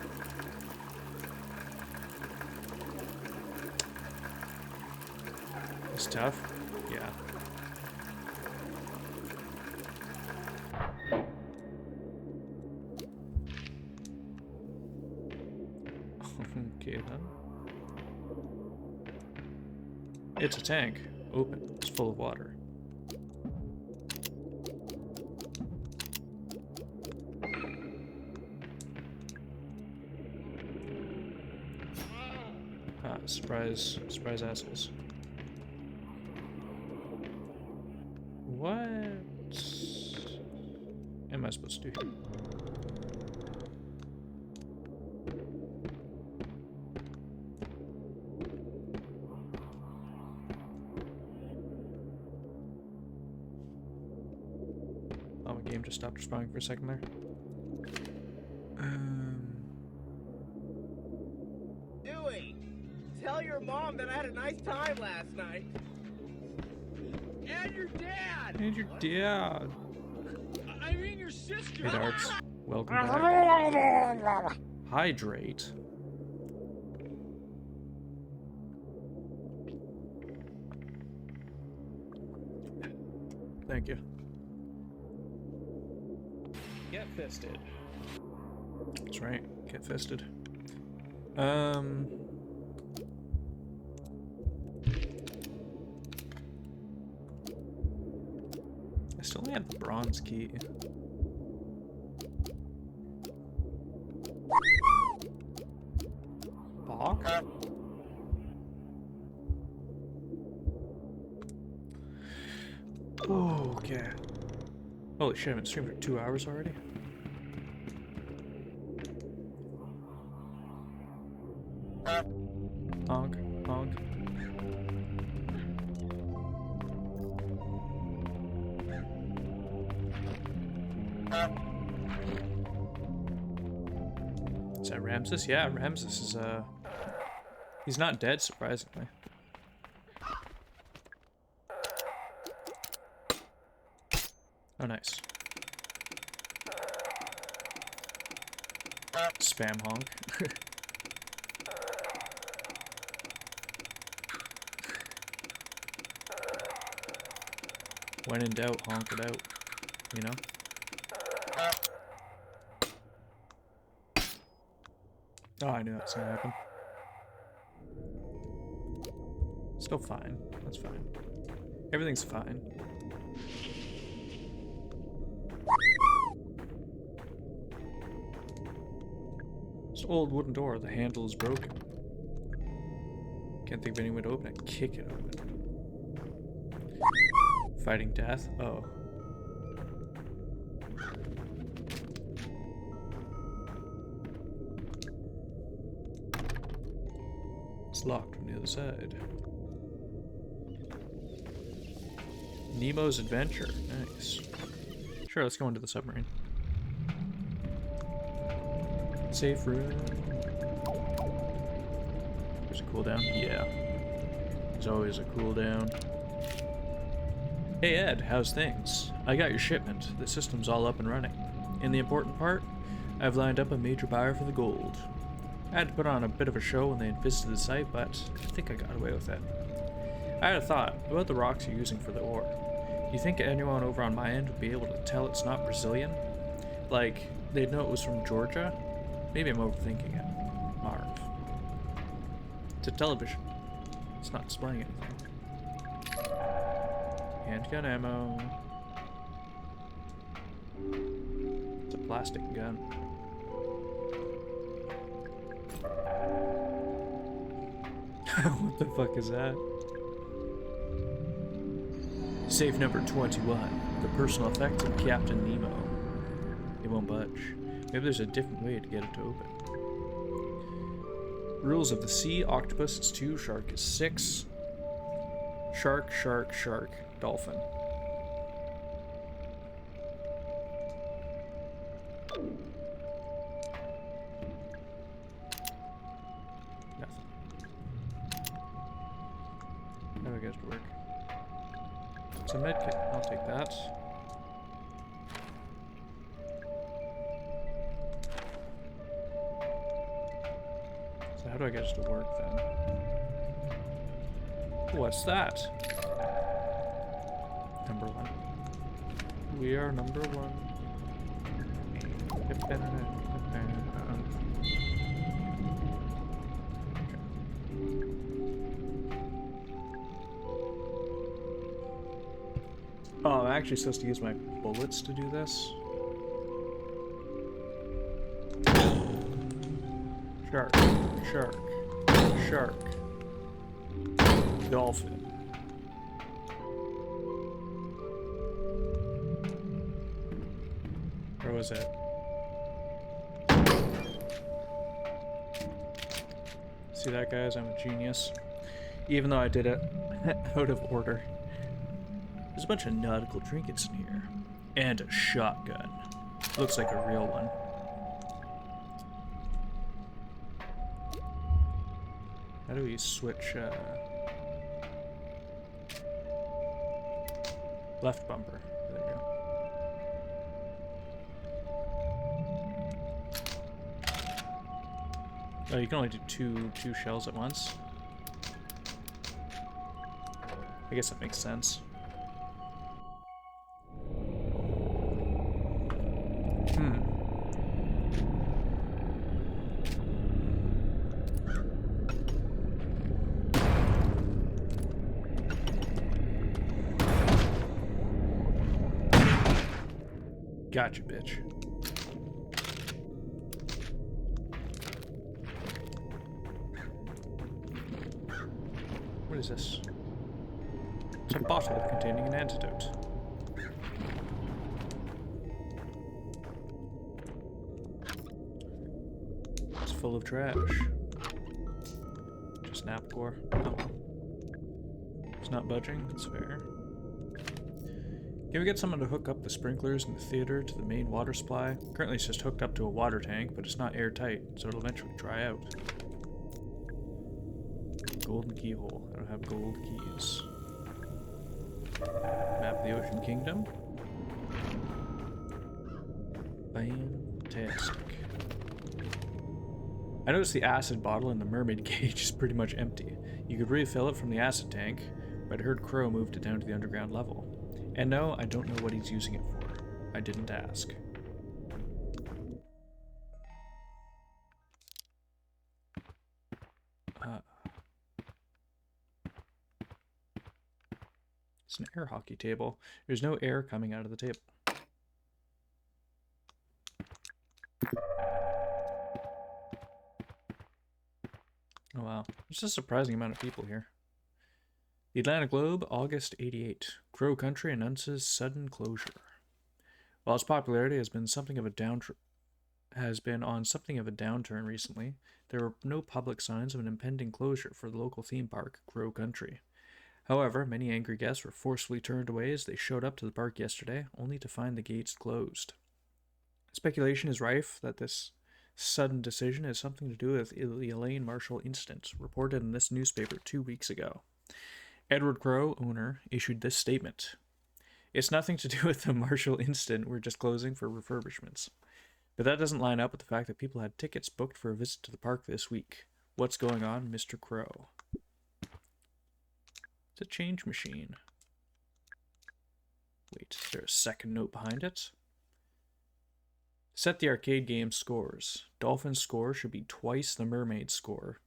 It's tough. Yeah. Okay then. It's a tank. Open. It's full of water. Ah, surprise assholes. What am I supposed to do here? Oh, my game just stopped responding for a second there. Dewey, tell your mom that I had a nice time last night. And your dad! And your dad. I mean your sister! Hey, Darts. Welcome back. Hydrate. Thank you. Get fisted. That's right. Get fisted. I still only have the bronze key. Bach? Oh, okay. Holy shit, I've been streaming for 2 hours already? Honk, honk. Is that Ramses? Yeah, Ramses is, he's not dead, surprisingly. Oh, nice. Spam honk. When in doubt, honk it out. You know? Oh, I knew that was gonna happen. Still fine. That's fine. Everything's fine. This old wooden door, the handle is broken. Can't think of any way to open it. Kick it open. Fighting death? Oh. It's locked from the other side. Nemo's Adventure. Nice. Sure, let's go into the submarine. Safe room. There's a cooldown? Yeah. There's always a cooldown. Hey Ed, how's things? I got your shipment. The system's all up and running. And the important part? I've lined up a major buyer for the gold. I had to put on a bit of a show when they visited the site, but I think I got away with it. I had a thought about the rocks you're using for the ore. Do you think anyone over on my end would be able to tell it's not Brazilian? Like, they'd know it was from Georgia? Maybe I'm overthinking it. Marv. It's a television. It's not displaying anything. Handgun ammo. It's a plastic gun. What the fuck is that? Safe number 21. The personal effects of Captain Nemo. It won't budge. Maybe there's a different way to get it to open. Rules of the sea. Octopus is 2. Shark is 6. Shark, shark, shark. Dolphin. Nothing. How do I get it to work? It's a medkit. I'll take that. So how do I get it to work then? What's that? Number 1. We are number 1. Oh, I'm actually supposed to use my bullets to do this. Shark, shark, shark, dolphin. Where was it? See that, guys? I'm a genius. Even though I did it out of order. There's a bunch of nautical trinkets in here. And a shotgun. Looks like a real one. How do we switch, Left bumper. There we go. Oh, you can only do two shells at once. I guess that makes sense. Gotcha, bitch. What is this? It's a bottle containing an antidote. It's full of trash. Just Napcore. Oh. It's not budging, that's fair. Can we get someone to hook up the sprinklers in the theater to the main water supply? Currently it's just hooked up to a water tank, but it's not airtight, so it'll eventually dry out. Golden keyhole. I don't have gold keys. Map of the Ocean Kingdom. Fantastic. I noticed the acid bottle in the mermaid cage is pretty much empty. You could refill it from the acid tank, but I heard Crow moved it down to the underground level. And no, I don't know what he's using it for. I didn't ask. It's an air hockey table. There's no air coming out of the table. Oh wow, there's a surprising amount of people here. The Atlanta Globe, August 88. Crow Country announces sudden closure. While its popularity has been on something of a downturn recently, there were no public signs of an impending closure for the local theme park, Crow Country. However, many angry guests were forcefully turned away as they showed up to the park yesterday, only to find the gates closed. Speculation is rife that this sudden decision has something to do with the Elaine Marshall incident, reported in this newspaper 2 weeks ago. Edward Crow, owner, issued this statement. It's nothing to do with the Marshall incident, we're just closing for refurbishments. But that doesn't line up with the fact that people had tickets booked for a visit to the park this week. What's going on, Mr. Crow? It's a change machine. Wait, is there a second note behind it? Set the arcade game scores. Dolphin score should be twice the mermaid score.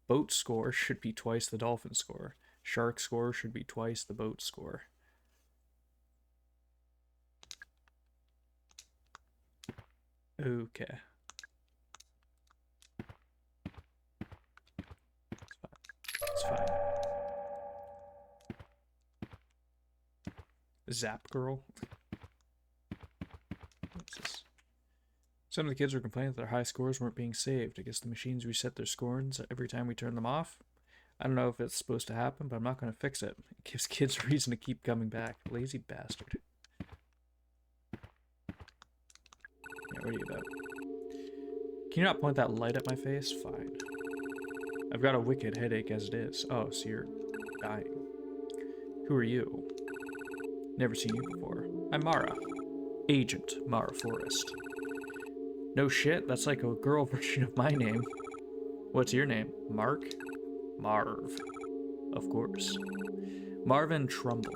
Boat score should be twice the dolphin score. Shark score should be twice the boat score. Okay. It's fine. Zap Girl. What's this? Some of the kids were complaining that their high scores weren't being saved. I guess the machines reset their scores every time we turn them off. I don't know if it's supposed to happen, but I'm not going to fix it. It gives kids a reason to keep coming back. Lazy bastard. Yeah, what are you about? Can you not point that light at my face? Fine. I've got a wicked headache as it is. Oh, so you're dying. Who are you? Never seen you before. I'm Mara. Agent Mara Forrest. No shit, that's like a girl version of my name. What's your name? Mark? Marv. Of course. Marvin Trumbull.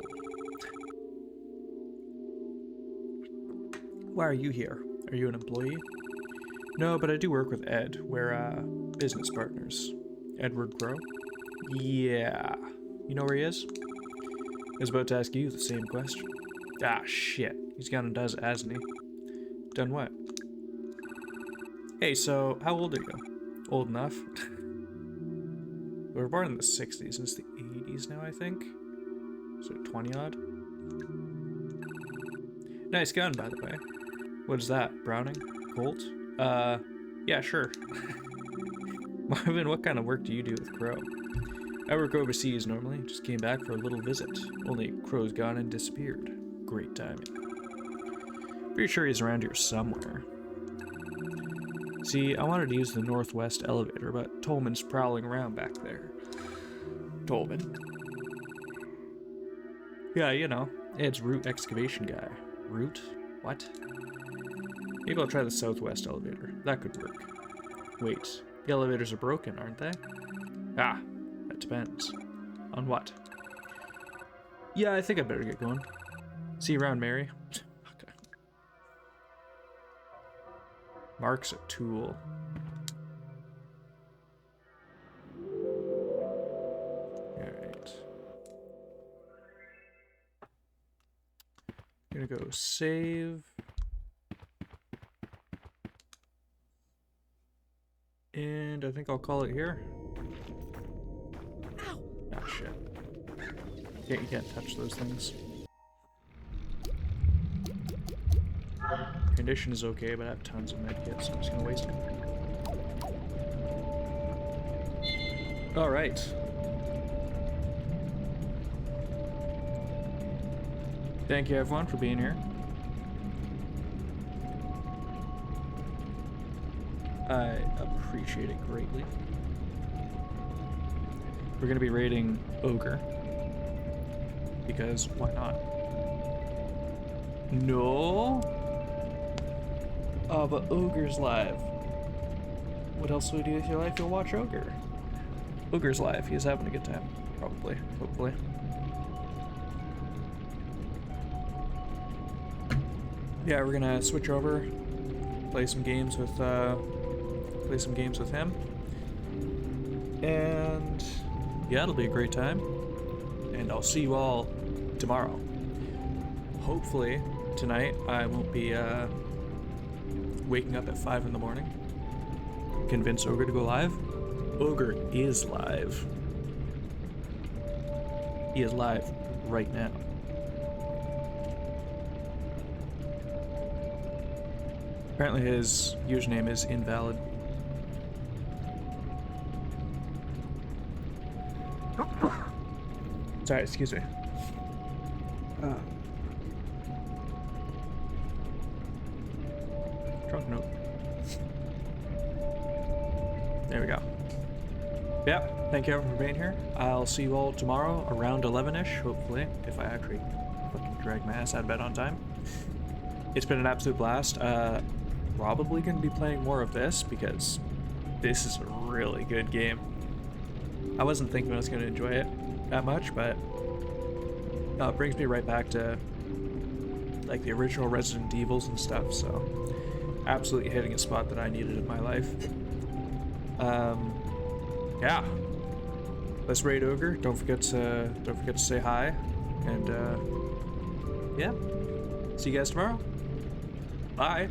Why are you here? Are you an employee? No, but I do work with Ed. We're, business partners. Edward Crow? Yeah. You know where he is? I was about to ask you the same question. Ah, shit. He's gone and does it, hasn't he? Done what? Hey, so, how old are you? Old enough? We were born in the 60s, and it's the 80s now, I think. So 20-odd? Nice gun, by the way. What is that? Browning? Colt? Yeah, sure. Marvin, what kind of work do you do with Crow? I work overseas normally. Just came back for a little visit. Only Crow's gone and disappeared. Great timing. Pretty sure he's around here somewhere. See, I wanted to use the northwest elevator, but Tolman's prowling around back there. Tolman. Yeah, you know, Hey, it's Root Excavation Guy. Root? What? Maybe I'll try the southwest elevator. That could work. Wait, the elevators are broken, aren't they? Ah, that depends. On what? Yeah, I think I better get going. See you around, Mary. Okay. Mark's a tool. Alright. Gonna go save. And I think I'll call it here. Ow. Ah, shit. Yeah, you can't touch those things. Condition is okay, but I have tons of medkits, so I'm just gonna waste them. Alright. Thank you everyone for being here. I appreciate it greatly. We're gonna be raiding Ogre. Because why not? No? Oh, but Ogre's live. What else will you do with your life? You'll watch Ogre. Ogre's live. He's having a good time. Probably. Hopefully. Yeah, we're gonna switch over, play some games with him, and yeah, it'll be a great time. And I'll see you all tomorrow. Hopefully tonight I won't be waking up at 5 in the morning. Convince Ogre to go live. Ogre is live. He is live right now. Apparently his username is invalid. Sorry, excuse me. Trunk note. There we go. Yeah, thank you everyone for being here. I'll see you all tomorrow around 11-ish, hopefully, if I actually fucking drag my ass out of bed on time. It's been an absolute blast. Probably going to be playing more of this because this is a really good game. I wasn't thinking I was going to enjoy it that much, but it brings me right back to like the original Resident Evils and stuff, so absolutely hitting a spot that I needed in my life. Yeah, let's raid Ogre. Don't forget to say hi, and yeah, see you guys tomorrow. Bye.